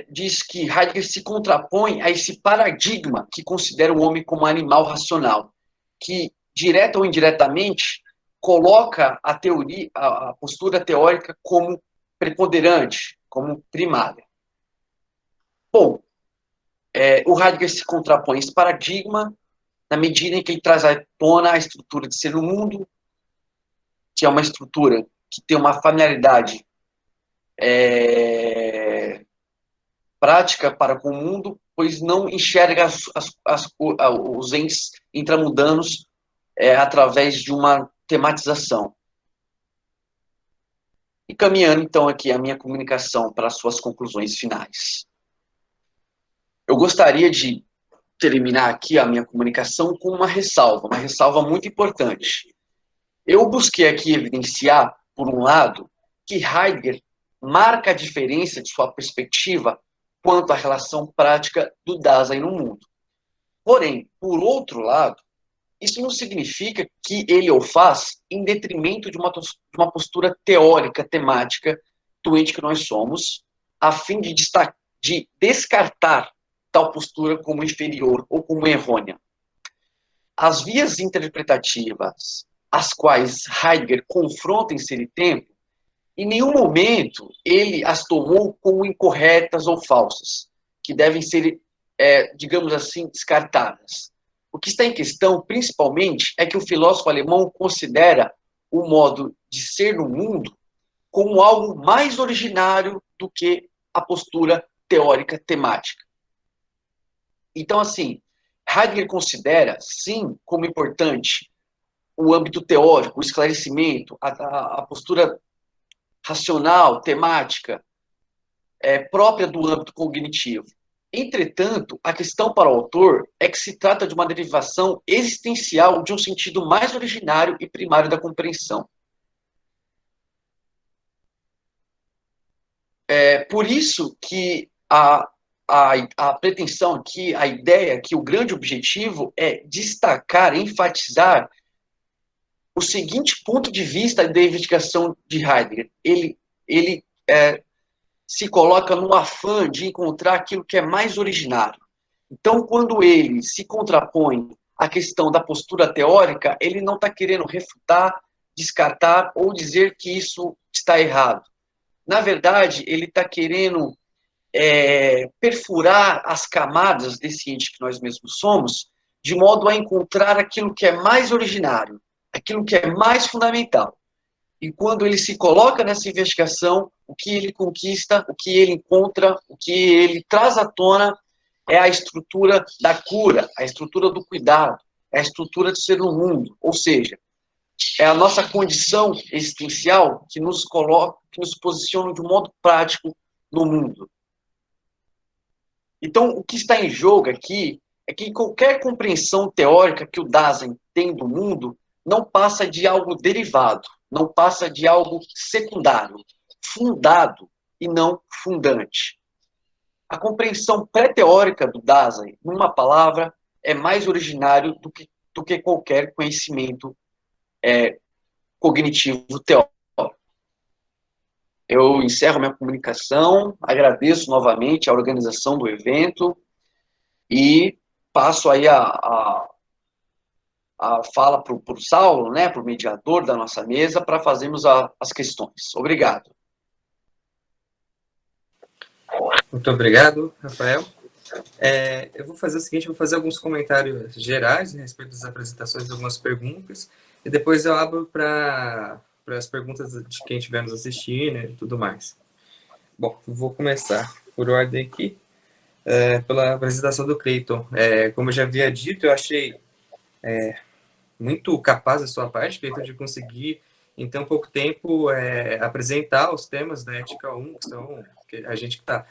diz que Heidegger se contrapõe a esse paradigma que considera o homem como animal racional, que, direta ou indiretamente, coloca a teoria, a postura teórica como preponderante, como primária. Bom, o Heidegger se contrapõe a esse paradigma na medida em que ele traz à tona a estrutura de ser no mundo, que é uma estrutura que tem uma familiaridade prática para com o mundo, pois não enxerga os entes intramundanos através de uma tematização. E caminhando, então, aqui a minha comunicação para as suas conclusões finais. Eu gostaria de terminar aqui a minha comunicação com uma ressalva muito importante. Eu busquei aqui evidenciar, por um lado, que Heidegger marca a diferença de sua perspectiva quanto à relação prática do Dasein no mundo. Porém, por outro lado, isso não significa que ele o faz em detrimento de uma postura teórica, temática, do ente que nós somos, a fim de descartar tal postura como inferior ou como errônea. As vias interpretativas as quais Heidegger confronta em Ser e Tempo, em nenhum momento ele as tomou como incorretas ou falsas, que devem ser, digamos assim, descartadas. O que está em questão, principalmente, é que o filósofo alemão considera o modo de ser no mundo como algo mais originário do que a postura teórica temática. Então, assim, Heidegger considera, sim, como importante o âmbito teórico, o esclarecimento, a postura racional, temática, própria do âmbito cognitivo. Entretanto, a questão para o autor é que se trata de uma derivação existencial de um sentido mais originário e primário da compreensão. Por isso que a pretensão aqui, a ideia, que o grande objetivo é destacar, enfatizar o seguinte ponto de vista da investigação de Heidegger. Ele se coloca no afã de encontrar aquilo que é mais originário. Então, quando ele se contrapõe à questão da postura teórica, ele não está querendo refutar, descartar ou dizer que isso está errado. Na verdade, ele está querendo perfurar as camadas desse ente que nós mesmos somos, de modo a encontrar aquilo que é mais originário, aquilo que é mais fundamental. E quando ele se coloca nessa investigação, o que ele conquista, o que ele encontra, o que ele traz à tona é a estrutura da cura, a estrutura do cuidado, é a estrutura de ser no mundo. Ou seja, é a nossa condição existencial que nos coloca, que nos posiciona de um modo prático no mundo. Então, o que está em jogo aqui é que qualquer compreensão teórica que o Dasein tem do mundo não passa de algo derivado, não passa de algo secundário, fundado e não fundante. A compreensão pré-teórica do Dasein, numa palavra, é mais originário do que qualquer conhecimento cognitivo teórico. Eu encerro minha comunicação, agradeço novamente a organização do evento e passo aí a fala para o Saulo, né, para o mediador da nossa mesa, para fazermos as questões. Obrigado. Muito obrigado, Rafael. Eu vou fazer o seguinte, vou fazer alguns comentários gerais a respeito das apresentações, algumas perguntas, e depois eu abro para as perguntas de quem estiver nos assistindo e tudo mais. Bom, vou começar por ordem aqui, pela apresentação do Cleiton. Como eu já havia dito, eu achei muito capaz da sua parte, Cleiton, de conseguir, em tão pouco tempo, apresentar os temas da Ética 1, que são que a gente que está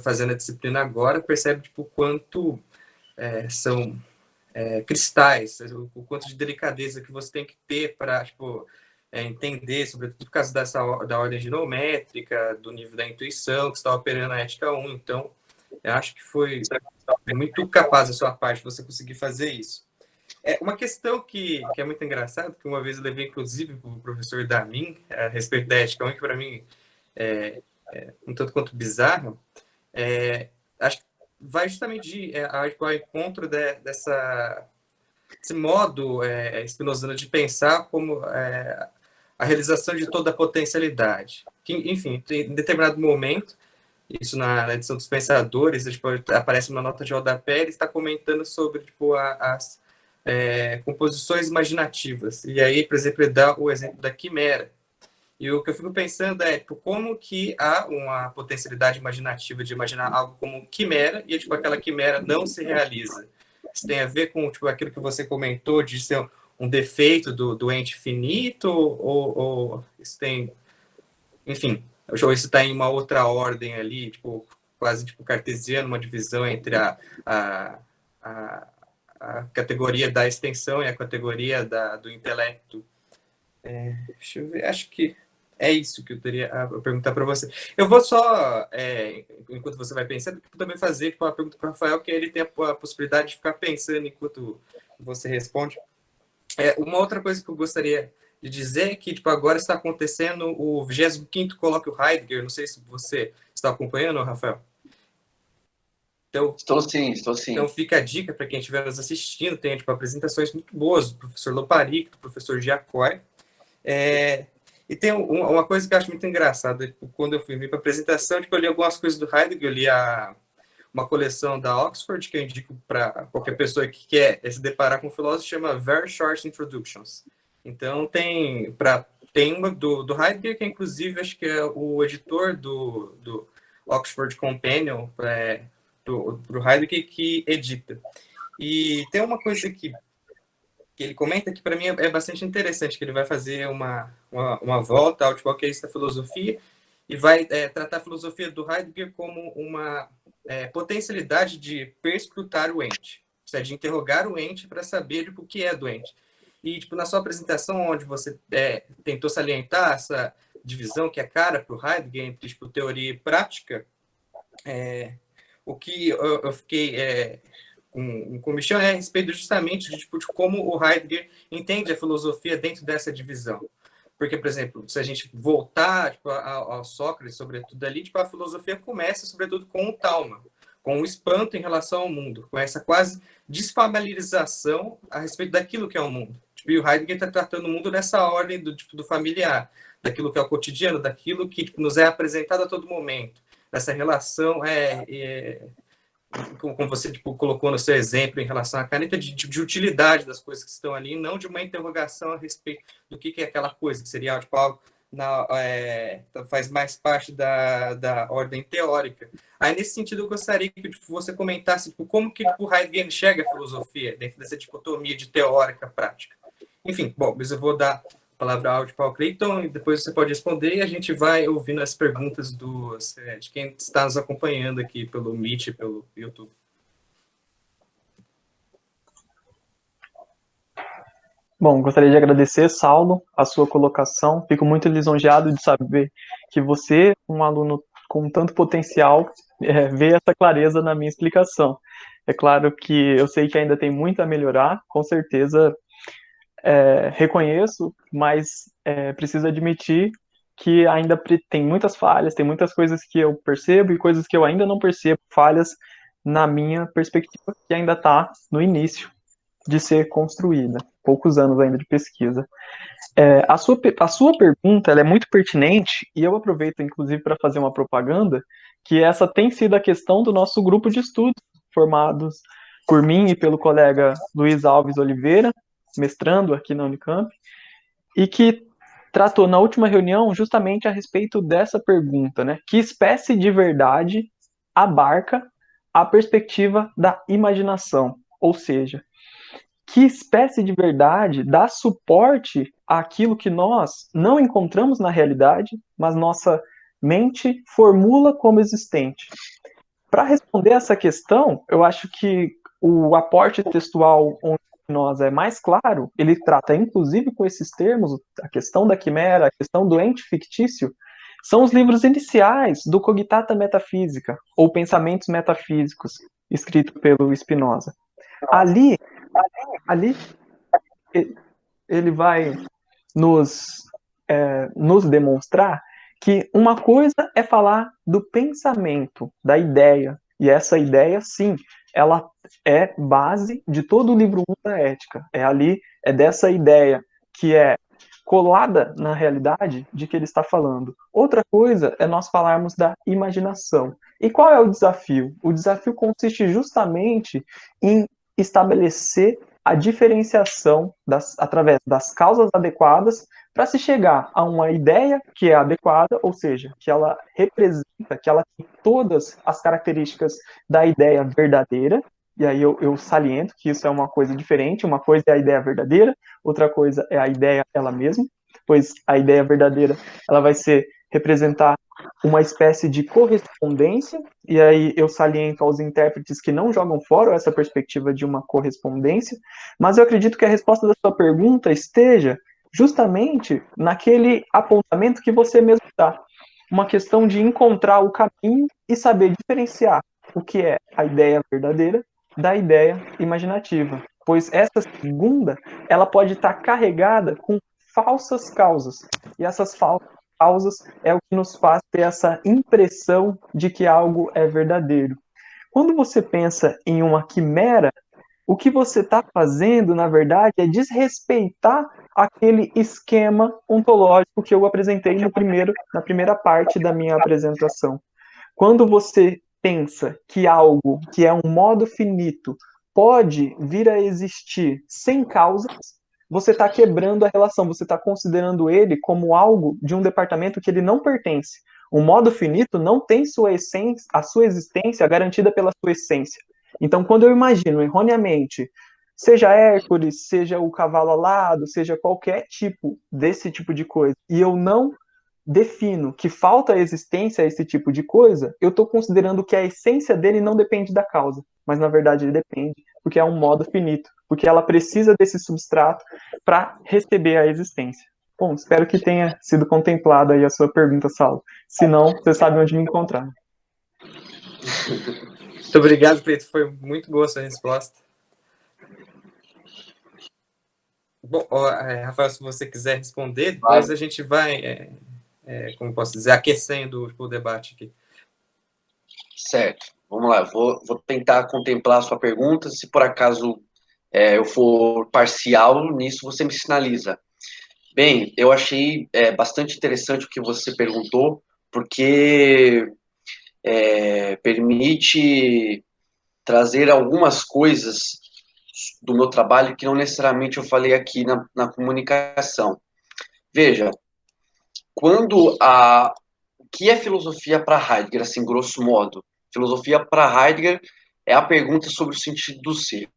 fazendo a disciplina agora, percebe tipo, o quanto são cristais, o quanto de delicadeza que você tem que ter para tipo, entender, sobretudo por causa da ordem genométrica, do nível da intuição que está operando a Ética 1. Então, eu acho que foi muito capaz da sua parte você conseguir fazer isso. Uma questão que é muito engraçada, que uma vez eu levei, inclusive, para o professor Damin, a respeito da Ética 1, que para mim um tanto quanto bizarro, acho que vai justamente ao encontro desse modo spinosiano de pensar como a realização de toda a potencialidade. Que, enfim, em determinado momento, isso na edição dos Pensadores, tipo, aparece uma nota de rodapé, ele está comentando sobre tipo, as composições imaginativas. E aí, por exemplo, ele dá o exemplo da quimera. E o que eu fico pensando é tipo, como que há uma potencialidade imaginativa de imaginar algo como quimera e tipo, aquela quimera não se realiza. Isso tem a ver com tipo, aquilo que você comentou de ser um defeito do ente finito ou isso tem... Enfim, ou isso está em uma outra ordem ali, tipo, quase tipo cartesiano, uma divisão entre a categoria da extensão e a categoria do intelecto. Deixa eu ver, acho que é isso que eu teria a perguntar para você. Eu vou só, enquanto você vai pensando, também fazer tipo, uma pergunta para o Rafael, que ele tem a possibilidade de ficar pensando enquanto você responde. Uma outra coisa que eu gostaria de dizer é que tipo, agora está acontecendo o 25º Colóquio Heidegger, não sei se você está acompanhando, Rafael. Então, estou sim. Então fica a dica para quem estiver nos assistindo, tem tipo, apresentações muito boas do professor Loparic, do professor Giacoi. E tem uma coisa que eu acho muito engraçada, tipo, quando eu fui para a apresentação, tipo, eu li algumas coisas do Heidegger, eu li uma coleção da Oxford, que eu indico para qualquer pessoa que quer se deparar com um filósofo, chama Very Short Introductions. Então tem uma do Heidegger, que inclusive acho que é o editor do Oxford Companion do Heidegger que edita. E tem uma coisa que ele comenta que para mim é bastante interessante, que ele vai fazer uma volta ao tipo, que é isso da filosofia e vai tratar a filosofia do Heidegger como uma potencialidade de perscrutar o ente, ou seja, de interrogar o ente para saber tipo, o que é doente. E tipo, na sua apresentação, onde você tentou salientar essa divisão que é cara para o Heidegger entre tipo, teoria e prática, o que eu fiquei com mexão é a respeito justamente de, tipo, de como o Heidegger entende a filosofia dentro dessa divisão. Porque, por exemplo, se a gente voltar tipo, ao Sócrates, sobretudo ali, tipo, a filosofia começa, sobretudo, com o Talma, com o espanto em relação ao mundo, com essa quase desfamiliarização a respeito daquilo que é o mundo. Tipo, e o Heidegger está tratando o mundo nessa ordem do, tipo, do familiar, daquilo que é o cotidiano, daquilo que tipo, nos é apresentado a todo momento. Essa relação como você tipo, colocou no seu exemplo em relação à caneta, de utilidade das coisas que estão ali, não de uma interrogação a respeito do que é aquela coisa, que seria tipo, algo faz mais parte da ordem teórica. Aí, nesse sentido, eu gostaria que tipo, você comentasse tipo, como que tipo, Heidegger enxerga a filosofia dentro dessa dicotomia de teórica prática. Enfim, bom, mas eu vou dar a palavra áudio para o Cleiton e depois você pode responder e a gente vai ouvindo as perguntas de quem está nos acompanhando aqui pelo Meet e pelo YouTube. Bom, gostaria de agradecer, Saulo, a sua colocação. Fico muito lisonjeado de saber que você, um aluno com tanto potencial, vê essa clareza na minha explicação. É claro que eu sei que ainda tem muito a melhorar, com certeza reconheço, mas preciso admitir que ainda tem muitas falhas, tem muitas coisas que eu percebo e coisas que eu ainda não percebo, falhas na minha perspectiva, que ainda está no início de ser construída, poucos anos ainda de pesquisa. A sua pergunta ela é muito pertinente e eu aproveito, inclusive, para fazer uma propaganda, que essa tem sido a questão do nosso grupo de estudos, formados por mim e pelo colega Luiz Alves Oliveira, mestrando aqui na Unicamp, e que tratou na última reunião justamente a respeito dessa pergunta, né? Que espécie de verdade abarca a perspectiva da imaginação? Ou seja, que espécie de verdade dá suporte àquilo que nós não encontramos na realidade, mas nossa mente formula como existente? Para responder essa questão, eu acho que o aporte textual onde nós é mais claro, ele trata inclusive com esses termos, a questão da quimera, a questão do ente fictício, são os livros iniciais do Cogitata Metafísica, ou Pensamentos Metafísicos, escrito pelo Spinoza. Ali ele vai nos demonstrar que uma coisa é falar do pensamento, da ideia, e essa ideia, sim, ela é base de todo o livro 1 da ética. É dessa ideia que é colada na realidade de que ele está falando. Outra coisa é nós falarmos da imaginação. E qual é o desafio? O desafio consiste justamente em estabelecer a diferenciação através das causas adequadas para se chegar a uma ideia que é adequada, ou seja, que ela representa, que ela tem todas as características da ideia verdadeira, e aí eu saliento que isso é uma coisa diferente, uma coisa é a ideia verdadeira, outra coisa é a ideia ela mesma, pois a ideia verdadeira ela vai representar uma espécie de correspondência, e aí eu saliento aos intérpretes que não jogam fora essa perspectiva de uma correspondência, mas eu acredito que a resposta da sua pergunta esteja justamente naquele apontamento que você mesmo dá, uma questão de encontrar o caminho e saber diferenciar o que é a ideia verdadeira da ideia imaginativa, pois essa segunda, ela pode estar carregada com falsas causas, e essas falsas causas é o que nos faz ter essa impressão de que algo é verdadeiro. Quando você pensa em uma quimera, o que você está fazendo, na verdade, é desrespeitar aquele esquema ontológico que eu apresentei na primeira parte da minha apresentação. Quando você pensa que algo que é um modo finito pode vir a existir sem causas, você está quebrando a relação, você está considerando ele como algo de um departamento que ele não pertence. O modo finito não tem a sua existência garantida pela sua essência. Então, quando eu imagino erroneamente, seja Hércules, seja o cavalo alado, seja qualquer desse tipo de coisa, e eu não defino que falta existência a esse tipo de coisa, eu estou considerando que a essência dele não depende da causa, mas na verdade ele depende, porque é um modo finito, porque ela precisa desse substrato para receber a existência. Bom, espero que tenha sido contemplada aí a sua pergunta, Saulo. Se não, você sabe onde me encontrar. Muito obrigado, Pedro. Foi muito boa a sua resposta. Bom, Rafael, se você quiser responder, depois a gente vai, como posso dizer, aquecendo o debate aqui. Certo. Vamos lá, vou tentar contemplar a sua pergunta. Se por acaso eu for parcial nisso, você me sinaliza. Bem, eu achei bastante interessante o que você perguntou, porque permite trazer algumas coisas do meu trabalho que não necessariamente eu falei aqui na comunicação. Veja, o que é filosofia para Heidegger, assim, grosso modo? Filosofia para Heidegger é a pergunta sobre o sentido do ser.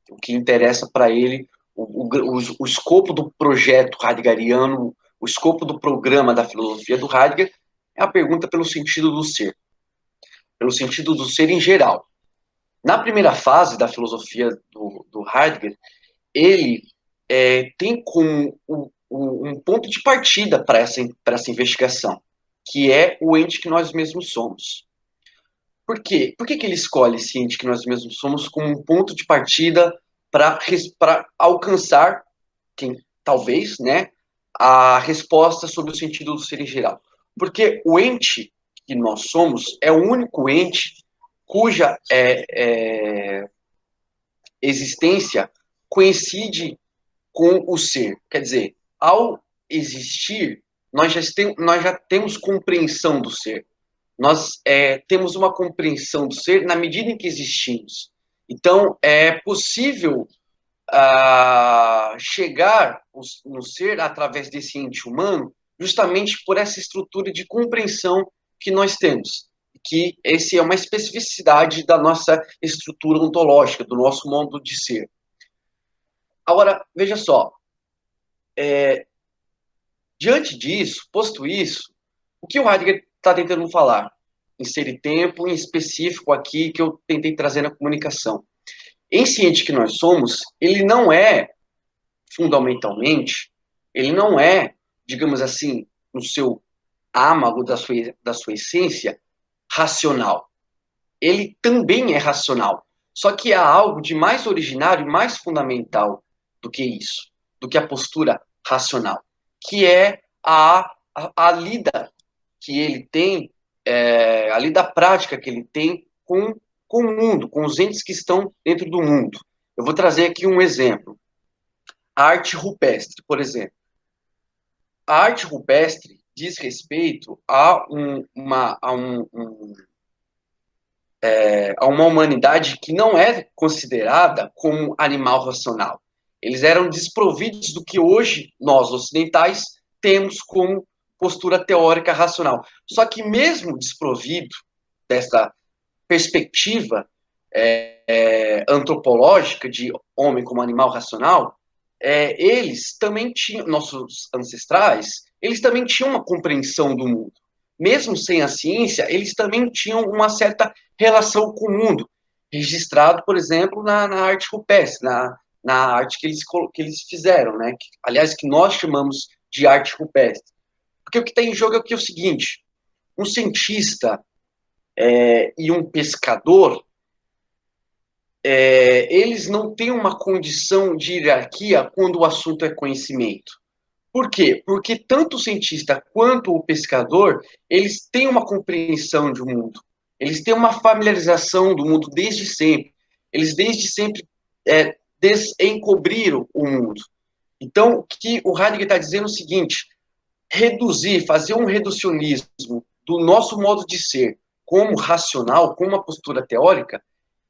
O que interessa para ele, o escopo do projeto heideggeriano, o escopo do programa da filosofia do Heidegger é a pergunta pelo sentido do ser, pelo sentido do ser em geral. Na primeira fase da filosofia do Heidegger, ele tem como um ponto de partida para essa investigação, que é o ente que nós mesmos somos. Por quê? Por que ele escolhe esse ente que nós mesmos somos como um ponto de partida para alcançar, talvez, né, a resposta sobre o sentido do ser em geral? Porque o ente que nós somos é o único ente cuja existência coincide com o ser. Quer dizer, ao existir, nós já temos compreensão do ser. Nós temos uma compreensão do ser na medida em que existimos. Então, é possível chegar no ser através desse ente humano, justamente por essa estrutura de compreensão que nós temos. Que esse é uma especificidade da nossa estrutura ontológica, do nosso modo de ser. Agora, veja só, diante disso, posto isso, o que o Heidegger está tentando falar? Inserir tempo em específico aqui que eu tentei trazer na comunicação. Esse ente que nós somos, ele não é, fundamentalmente, ele não é, digamos assim, no seu âmago da sua essência, racional. Ele também é racional. Só que há algo de mais originário e mais fundamental do que isso, do que a postura racional, que é a lida que ele tem, a lida prática que ele tem com o mundo, com os entes que estão dentro do mundo. Eu vou trazer aqui um exemplo. A arte rupestre, por exemplo. A arte rupestre diz respeito a uma humanidade que não é considerada como animal racional. Eles eram desprovidos do que hoje nós, ocidentais, temos como postura teórica racional. Só que mesmo desprovido dessa perspectiva antropológica de homem como animal racional, eles também tinham, nossos ancestrais, eles também tinham uma compreensão do mundo. Mesmo sem a ciência, eles também tinham uma certa relação com o mundo, registrado, por exemplo, na arte rupestre, na arte que eles fizeram, né? Aliás, que nós chamamos de arte rupestre. Porque o que está em jogo é o seguinte: um cientista e um pescador, eles não têm uma condição de hierarquia quando o assunto é conhecimento. Por quê? Porque tanto o cientista quanto o pescador, eles têm uma compreensão do mundo. Eles têm uma familiarização do mundo desde sempre. Eles desde sempre desencobriram o mundo. Então, o que o Heidegger está dizendo é o seguinte: fazer um reducionismo do nosso modo de ser como racional, como uma postura teórica,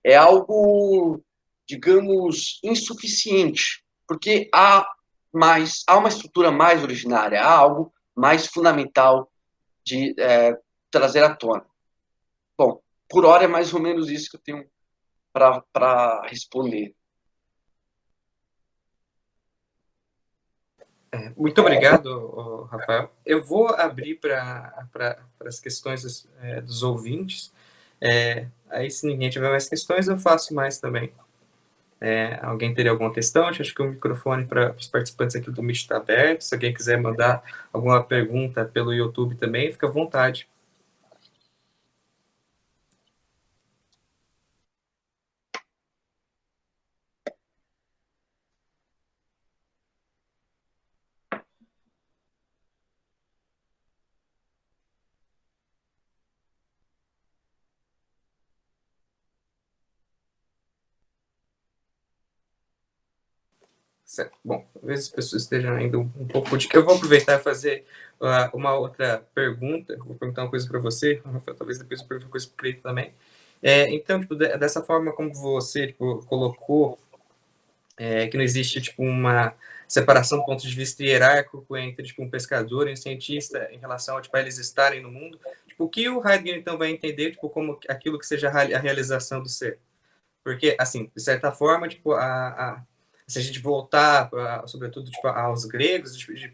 é algo, digamos, insuficiente, porque há uma estrutura mais originária, há algo mais fundamental de trazer à tona. Bom, por hora é mais ou menos isso que eu tenho para responder. Muito obrigado, Rafael. Eu vou abrir para as questões dos ouvintes. Aí, se ninguém tiver mais questões, eu faço mais também. Alguém teria alguma questão? Acho que o microfone para os participantes aqui do Meet está aberto. Se alguém quiser mandar alguma pergunta pelo YouTube também, fica à vontade. Certo. Bom, talvez as pessoas estejam ainda um pouco de... Eu vou aproveitar e fazer uma outra pergunta. Vou perguntar uma coisa para você, Rafael, talvez depois eu pergunte uma coisa para o Cleiton também. Então, tipo, dessa forma como você tipo, colocou, que não existe tipo, uma separação do ponto de vista hierárquico entre tipo, um pescador e um cientista em relação a tipo, a eles estarem no mundo, tipo, o que o Heidegger então vai entender tipo, como aquilo que seja a realização do ser? Porque, assim, de certa forma, tipo, se a gente voltar, sobretudo, tipo, aos gregos, de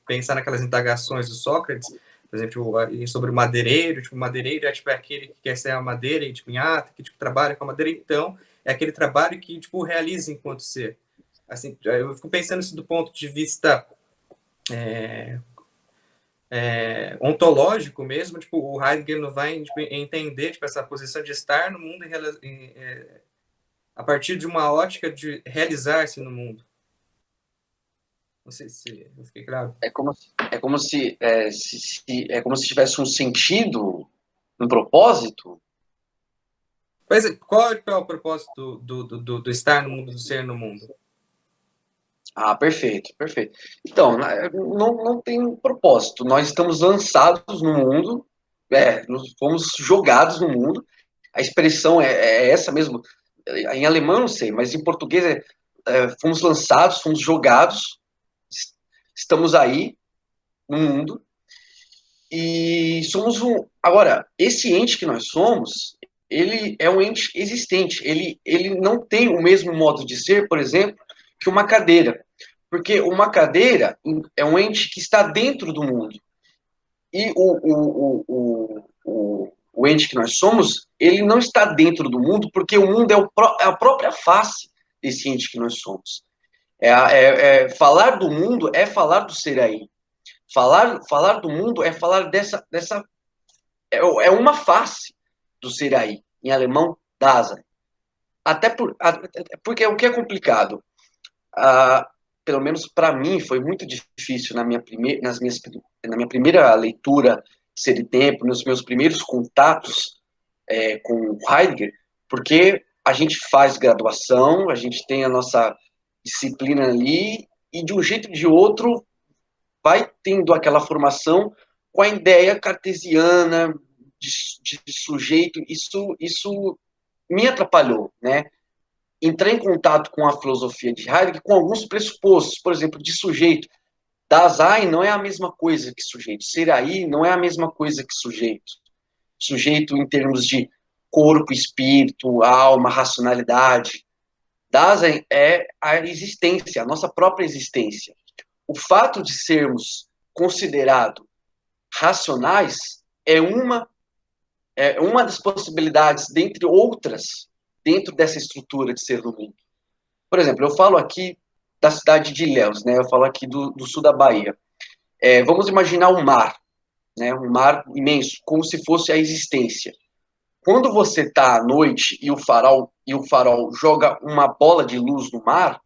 pensar naquelas indagações do Sócrates, por exemplo, sobre o madeireiro, tipo, o madeireiro é tipo, aquele que quer ser a madeira e, tipo, em ata, que tipo, trabalha com a madeira, então, é aquele trabalho que, tipo, realiza enquanto ser. Assim, eu fico pensando isso do ponto de vista ontológico mesmo, tipo, o Heidegger não vai tipo, entender tipo, essa posição de estar no mundo a partir de uma ótica de realizar-se no mundo. Não sei se eu fiquei claro. É como se tivesse um sentido, um propósito. Mas qual é o propósito do estar no mundo, do ser no mundo? Ah, perfeito, perfeito. Então, não tem propósito. Nós estamos lançados no mundo, nós fomos jogados no mundo. A expressão é essa mesmo. Em alemão não sei, mas em português fomos lançados, fomos jogados, estamos aí no mundo e somos um. Agora, esse ente que nós somos, ele é um ente existente. Ele não tem o mesmo modo de ser, por exemplo, que uma cadeira. Porque uma cadeira é um ente que está dentro do mundo. E o ente que nós somos, ele não está dentro do mundo, porque o mundo é a própria face desse ente que nós somos. Falar do mundo é falar do ser aí. Falar do mundo é falar é uma face do ser aí. Em alemão, Dasein. Porque o que é complicado? Pelo menos para mim, foi muito difícil na minha primeira leitura Ser e Tempo, nos meus primeiros contatos com Heidegger, porque a gente faz graduação, a gente tem a nossa disciplina ali, e de um jeito ou de outro vai tendo aquela formação com a ideia cartesiana de sujeito. Isso me atrapalhou, né? Entrar em contato com a filosofia de Heidegger com alguns pressupostos, por exemplo, de sujeito. Dasein não é a mesma coisa que sujeito. Ser aí não é a mesma coisa que sujeito. Sujeito em termos de corpo, espírito, alma, racionalidade. Dasein é a existência, a nossa própria existência. O fato de sermos considerados racionais é uma das possibilidades, dentre outras, dentro dessa estrutura de ser do mundo. Por exemplo, eu falo aqui da cidade de Ilhéus, né? Eu falo aqui do sul da Bahia. Vamos imaginar um mar, né? Um mar imenso, como se fosse a existência. Quando você está à noite e o farol joga uma bola de luz no mar,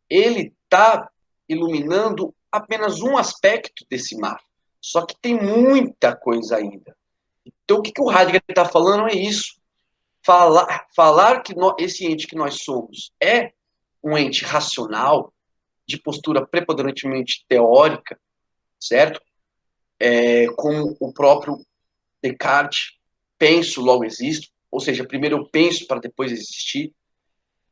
ele está iluminando apenas um aspecto desse mar. Só que tem muita coisa ainda. Então, o que o Heidegger está falando é isso. Falar que esse ente que nós somos é um ente racional, de postura preponderantemente teórica, certo? Como o próprio Descartes, penso, logo existo, ou seja, primeiro eu penso para depois existir.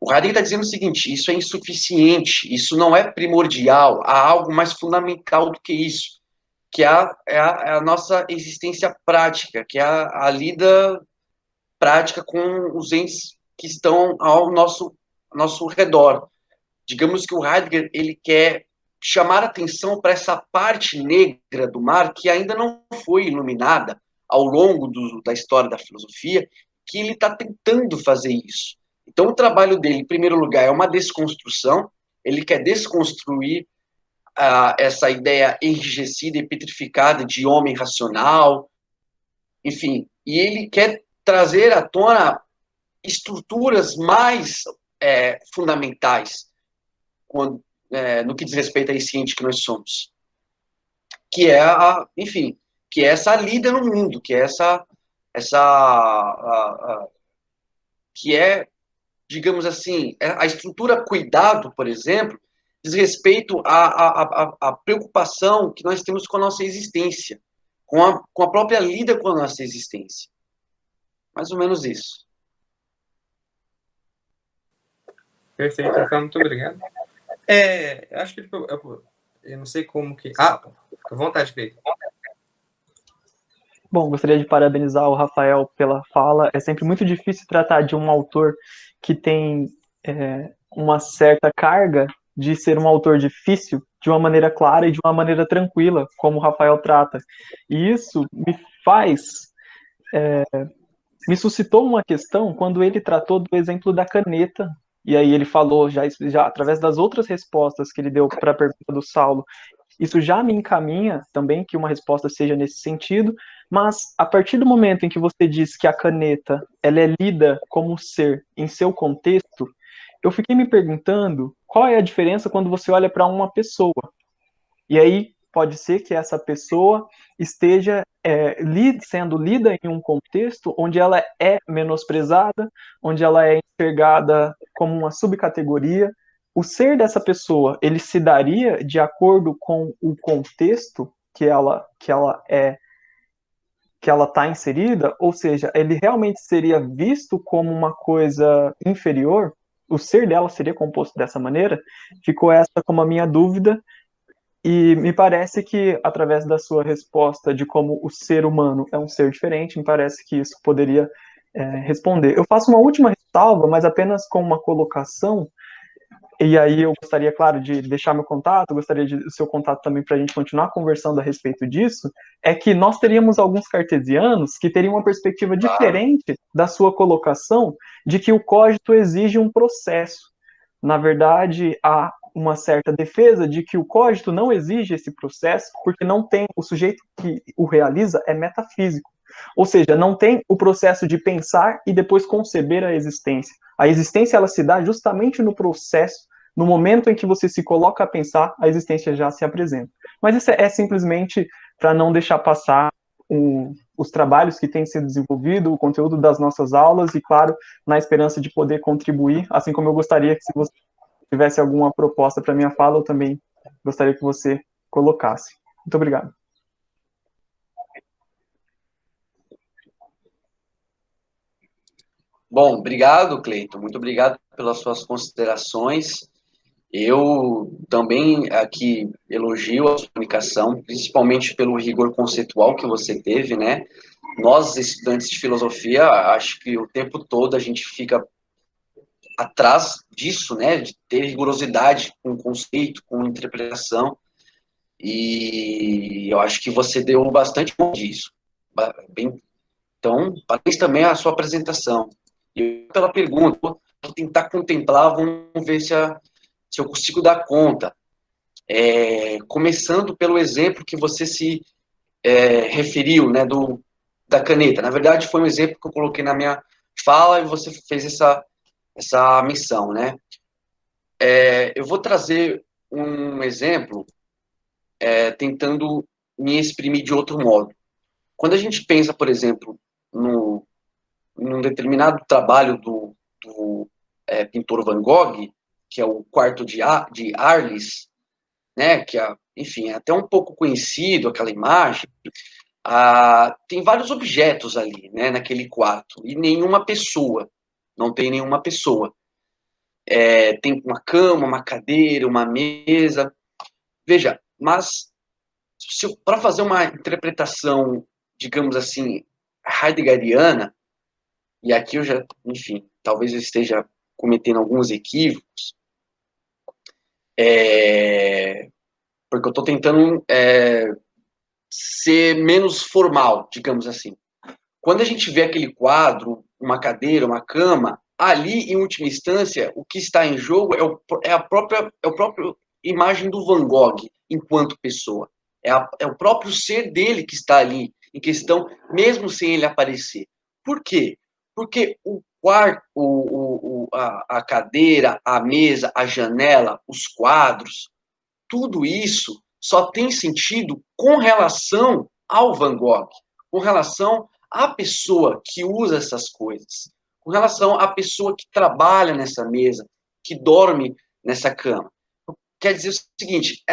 O Heidegger está dizendo o seguinte: isso é insuficiente, isso não é primordial, há algo mais fundamental do que isso, que é a nossa existência prática, que é a lida prática com os entes que estão ao nosso redor. Digamos que o Heidegger ele quer chamar atenção para essa parte negra do mar que ainda não foi iluminada ao longo da história da filosofia, que ele está tentando fazer isso. Então, o trabalho dele, em primeiro lugar, é uma desconstrução. Ele quer desconstruir essa ideia enrijecida e petrificada de homem racional, enfim, e ele quer trazer à tona estruturas mais fundamentais no que diz respeito à ciência que nós somos, que é enfim, que é essa lida no mundo, que é que é, digamos assim, a estrutura cuidado, por exemplo, diz respeito à preocupação que nós temos com a nossa existência, com a própria lida com a nossa existência. Mais ou menos isso. Perfeito, Rafael, muito obrigado. Acho que eu não sei como que... fica à vontade, Cleiton. Bom, gostaria de parabenizar o Rafael pela fala. É sempre muito difícil tratar de um autor que tem uma certa carga de ser um autor difícil de uma maneira clara e de uma maneira tranquila, como o Rafael trata. E isso me suscitou uma questão quando ele tratou do exemplo da caneta. E aí ele falou, já através das outras respostas que ele deu para a pergunta do Saulo, isso já me encaminha também que uma resposta seja nesse sentido, mas a partir do momento em que você diz que a caneta ela é lida como ser em seu contexto, eu fiquei me perguntando qual é a diferença quando você olha para uma pessoa. E aí pode ser que essa pessoa esteja sendo lida em um contexto onde ela é menosprezada, onde ela é enxergada como uma subcategoria. O ser dessa pessoa, ele se daria de acordo com o contexto que ela está inserida, ou seja, ele realmente seria visto como uma coisa inferior? O ser dela seria composto dessa maneira? Ficou essa como a minha dúvida, e me parece que, através da sua resposta de como o ser humano é um ser diferente, me parece que isso poderia responder. Eu faço uma última ressalva, mas apenas com uma colocação, e aí eu gostaria, claro, de deixar meu contato, gostaria do seu contato também para a gente continuar conversando a respeito disso, é que nós teríamos alguns cartesianos que teriam uma perspectiva diferente da sua colocação de que o cogito exige um processo. Na verdade, há uma certa defesa de que o cogito não exige esse processo, porque não tem, o sujeito que o realiza é metafísico. Ou seja, não tem o processo de pensar e depois conceber a existência. A existência ela se dá justamente no processo, no momento em que você se coloca a pensar, a existência já se apresenta. Mas isso é simplesmente para não deixar passar os trabalhos que têm sido desenvolvidos, o conteúdo das nossas aulas e, claro, na esperança de poder contribuir, assim como eu gostaria que se você tivesse alguma proposta para minha fala, eu também gostaria que você colocasse. Muito obrigado. Bom, obrigado, Cleiton. Muito obrigado pelas suas considerações. Eu também aqui elogio a sua comunicação, principalmente pelo rigor conceitual que você teve, né? Nós, estudantes de filosofia, acho que o tempo todo a gente fica atrás disso, né? De ter rigorosidade com conceito, com interpretação. E eu acho que você deu bastante bom disso. Então, parabéns também à sua apresentação. E pela pergunta, vou tentar contemplar, vamos ver se eu consigo dar conta. Começando pelo exemplo que você se referiu, né, da caneta. Na verdade, foi um exemplo que eu coloquei na minha fala e você fez essa missão, né? Eu vou trazer um exemplo tentando me exprimir de outro modo. Quando a gente pensa, por exemplo, num determinado trabalho do pintor Van Gogh, que é o Quarto de Arles, né, que enfim, é até um pouco conhecido aquela imagem, tem vários objetos ali, né, naquele quarto, e nenhuma pessoa, não tem nenhuma pessoa. Tem uma cama, uma cadeira, uma mesa. Veja, mas para fazer uma interpretação, digamos assim, heideggeriana, e aqui eu já, enfim, talvez eu esteja cometendo alguns equívocos, porque eu estou tentando ser menos formal, digamos assim. Quando a gente vê aquele quadro, uma cadeira, uma cama, ali, em última instância, o que está em jogo é a própria imagem do Van Gogh enquanto pessoa. É o próprio ser dele que está ali em questão, mesmo sem ele aparecer. Por quê? Porque o quarto, a cadeira, a mesa, a janela, os quadros, tudo isso só tem sentido com relação ao Van Gogh, com relação à pessoa que usa essas coisas, com relação à pessoa que trabalha nessa mesa, que dorme nessa cama. Quer dizer o seguinte,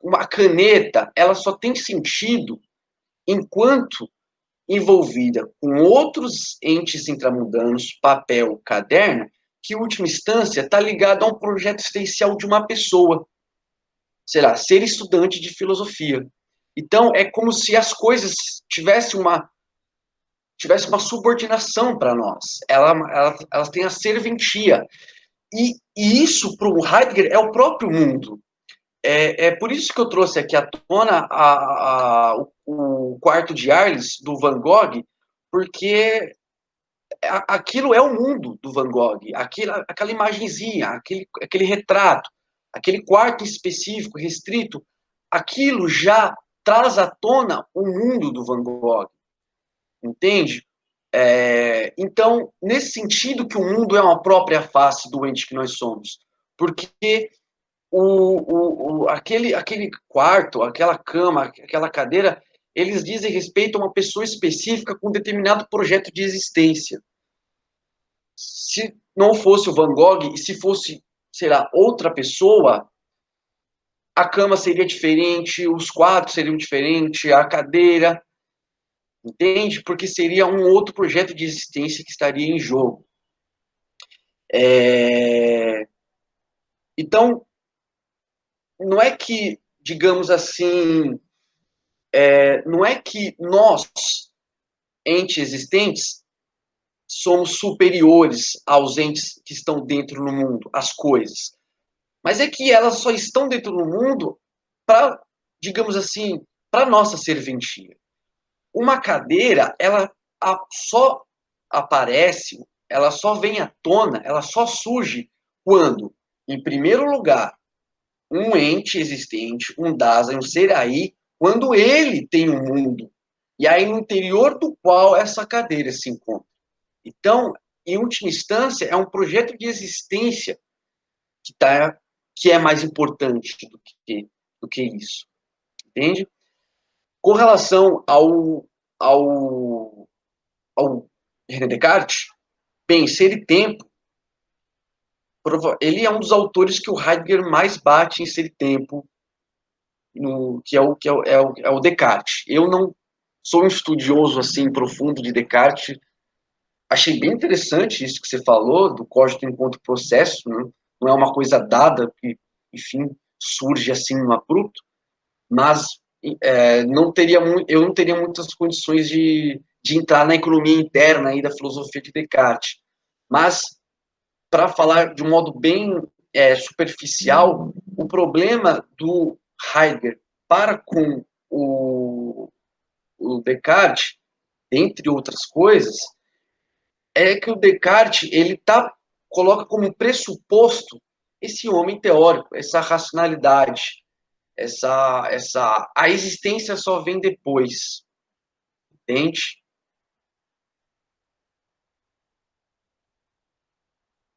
uma caneta, ela só tem sentido enquanto envolvida com outros entes intramundanos, papel, caderno, que, em última instância, está ligado a um projeto existencial de uma pessoa, sei lá, ser estudante de filosofia. Então, é como se as coisas tivessem uma subordinação para nós. Elas têm a serventia. E isso, para o Heidegger, é o próprio mundo. É por isso que eu trouxe aqui à tona o quarto de Arles, do Van Gogh, porque aquilo é o mundo do Van Gogh, aquela imagenzinha, aquele retrato, aquele quarto específico, restrito, aquilo já traz à tona o mundo do Van Gogh, entende? Então, nesse sentido que o mundo é uma própria face do ente que nós somos, porque aquele quarto, aquela cama, aquela cadeira, eles dizem respeito a uma pessoa específica com um determinado projeto de existência. Se não fosse o Van Gogh, e se fosse, sei lá, outra pessoa, a cama seria diferente, os quadros seriam diferentes, a cadeira, entende? Porque seria um outro projeto de existência que estaria em jogo. Então, não é que, digamos assim, não é que nós, entes existentes, somos superiores aos entes que estão dentro do mundo, as coisas. Mas é que elas só estão dentro do mundo para, digamos assim, para nossa serventia. Uma cadeira, ela só aparece, ela só vem à tona, ela só surge quando, em primeiro lugar, um ente existente, um Dasein, um ser aí, quando ele tem um mundo, e aí no interior do qual essa cadeira se encontra. Então, em última instância, é um projeto de existência que é mais importante do que isso. Entende? Com relação ao René Descartes, bem, ser e tempo, ele é um dos autores que o Heidegger mais bate em ser e tempo, que é o Descartes. Eu não sou um estudioso assim profundo de Descartes. Achei bem interessante isso que você falou do cogito enquanto processo, né? Não é uma coisa dada que, enfim, surge assim no abrupto, mas eu não teria muitas condições de entrar na economia interna aí da filosofia de Descartes. Mas, para falar de um modo bem superficial, o problema do Heidegger para com o Descartes, entre outras coisas, é que o Descartes coloca como pressuposto esse homem teórico, essa racionalidade, a existência só vem depois, entende?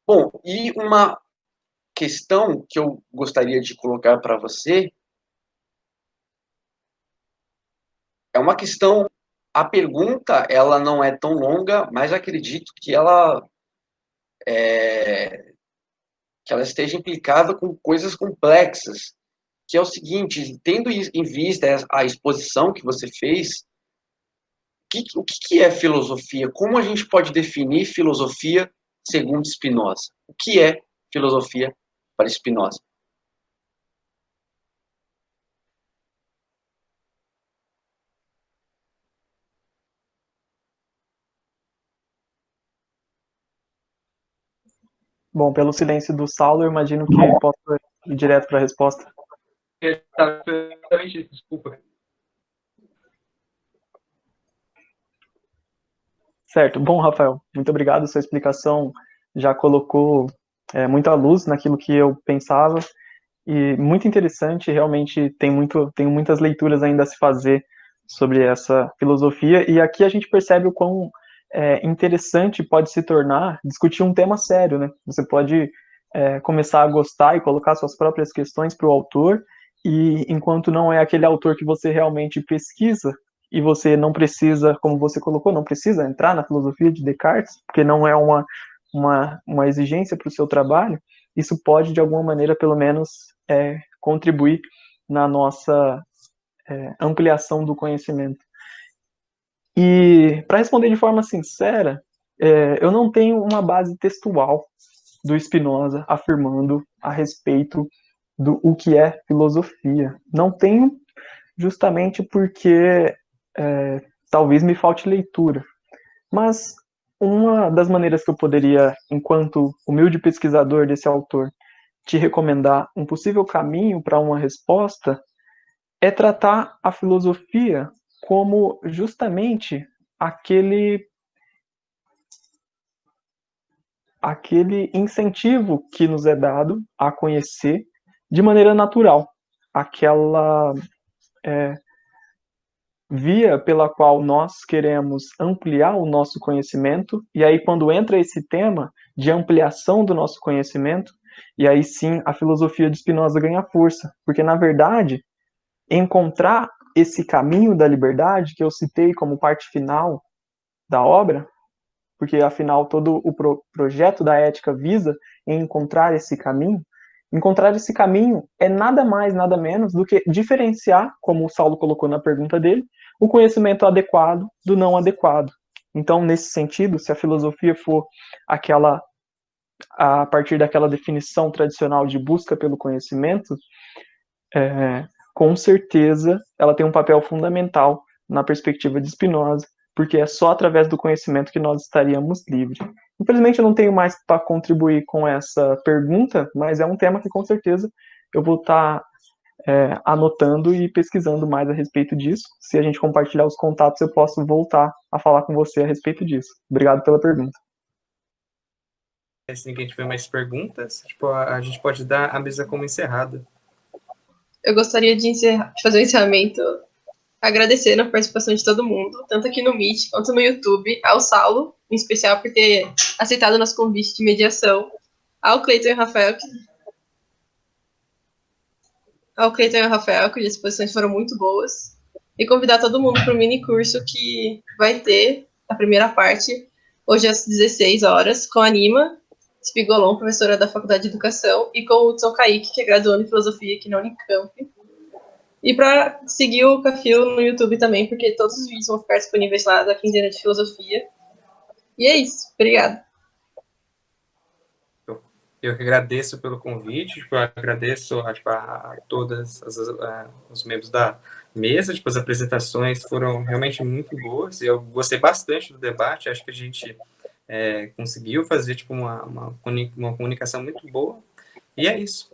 Bom, e uma questão que eu gostaria de colocar para você é uma questão. A pergunta ela não é tão longa, mas acredito que ela esteja implicada com coisas complexas, que é o seguinte: tendo em vista a exposição que você fez, o que é filosofia? Como a gente pode definir filosofia segundo Spinoza? O que é filosofia para Spinoza? Bom, pelo silêncio do Saulo, eu imagino que posso ir direto para a resposta. Desculpa. Certo. Bom, Rafael, muito obrigado. Sua explicação já colocou muita luz naquilo que eu pensava e muito interessante. Realmente tenho muitas leituras ainda a se fazer sobre essa filosofia e aqui a gente percebe o quão interessante pode se tornar discutir um tema sério, né? Você pode começar a gostar e colocar suas próprias questões para o autor e enquanto não é aquele autor que você realmente pesquisa, e você não precisa, como você colocou, não precisa entrar na filosofia de Descartes, porque não é uma exigência para o seu trabalho, isso pode, de alguma maneira, pelo menos, contribuir na nossa ampliação do conhecimento. E, para responder de forma sincera, eu não tenho uma base textual do Spinoza afirmando a respeito do o que é filosofia. Não tenho, justamente porque talvez me falte leitura. Mas uma das maneiras que eu poderia, enquanto humilde pesquisador desse autor, te recomendar um possível caminho para uma resposta é tratar a filosofia como justamente aquele incentivo que nos é dado a conhecer de maneira natural, aquela via pela qual nós queremos ampliar o nosso conhecimento, e aí quando entra esse tema de ampliação do nosso conhecimento, e aí sim a filosofia de Spinoza ganha força, porque na verdade, encontrar esse caminho da liberdade que eu citei como parte final da obra, porque afinal todo o projeto da ética visa em encontrar esse caminho é nada mais, nada menos do que diferenciar, como o Saulo colocou na pergunta dele, o conhecimento adequado do não adequado. Então, nesse sentido, se a filosofia for a partir daquela definição tradicional de busca pelo conhecimento, com certeza ela tem um papel fundamental na perspectiva de Spinoza, porque é só através do conhecimento que nós estaríamos livres. Infelizmente, eu não tenho mais para contribuir com essa pergunta, mas é um tema que, com certeza, eu vou estar anotando e pesquisando mais a respeito disso. Se a gente compartilhar os contatos, eu posso voltar a falar com você a respeito disso. Obrigado pela pergunta. Se ninguém tiver mais perguntas, a gente pode dar a mesa como encerrada. Eu gostaria de fazer um encerramento agradecendo a participação de todo mundo, tanto aqui no Meet quanto no YouTube, ao Saulo, em especial por ter aceitado o nosso convite de mediação, ao Cleiton e ao Rafael, que as exposições foram muito boas, e convidar todo mundo para o mini curso que vai ter a primeira parte, hoje às 16 horas, com a Nima Spigolon, professora da Faculdade de Educação, e com o Hudson Kaique, que é graduando em Filosofia aqui na Unicamp. E para seguir o Cafio no YouTube também, porque todos os vídeos vão ficar disponíveis lá da quinzena de Filosofia. E é isso. Obrigada. Eu que agradeço pelo convite, agradeço a todos os membros da mesa, as apresentações foram realmente muito boas, eu gostei bastante do debate, acho que a gente conseguiu fazer uma comunicação muito boa, e é isso.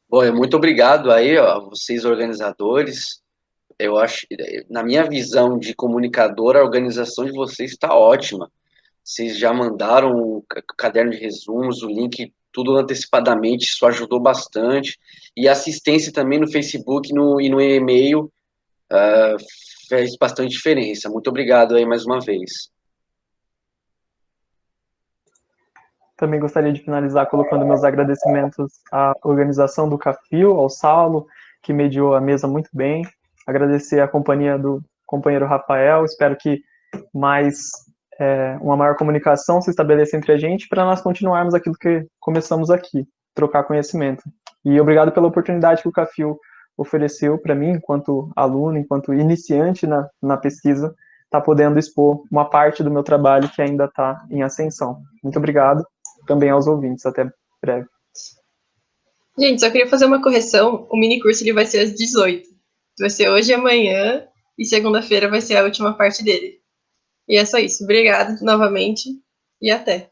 Bom, muito obrigado aí, ó, vocês organizadores. Eu acho, na minha visão de comunicador, a organização de vocês está ótima. Vocês já mandaram o caderno de resumos, o link, tudo antecipadamente, isso ajudou bastante. E a assistência também no Facebook e no e-mail fez bastante diferença. Muito obrigado aí mais uma vez. Também gostaria de finalizar colocando meus agradecimentos à organização do Cafio, ao Saulo, que mediou a mesa muito bem. Agradecer a companhia do companheiro Rafael. Espero que uma maior comunicação se estabeleça entre a gente para nós continuarmos aquilo que começamos aqui, trocar conhecimento. E obrigado pela oportunidade que o Cafio ofereceu para mim, enquanto aluno, enquanto iniciante na pesquisa, estar podendo expor uma parte do meu trabalho que ainda está em ascensão. Muito obrigado também aos ouvintes. Até breve. Gente, só queria fazer uma correção. O mini curso ele vai ser às 18. Vai ser hoje e amanhã, e segunda-feira vai ser a última parte dele. E é só isso. Obrigada novamente e até.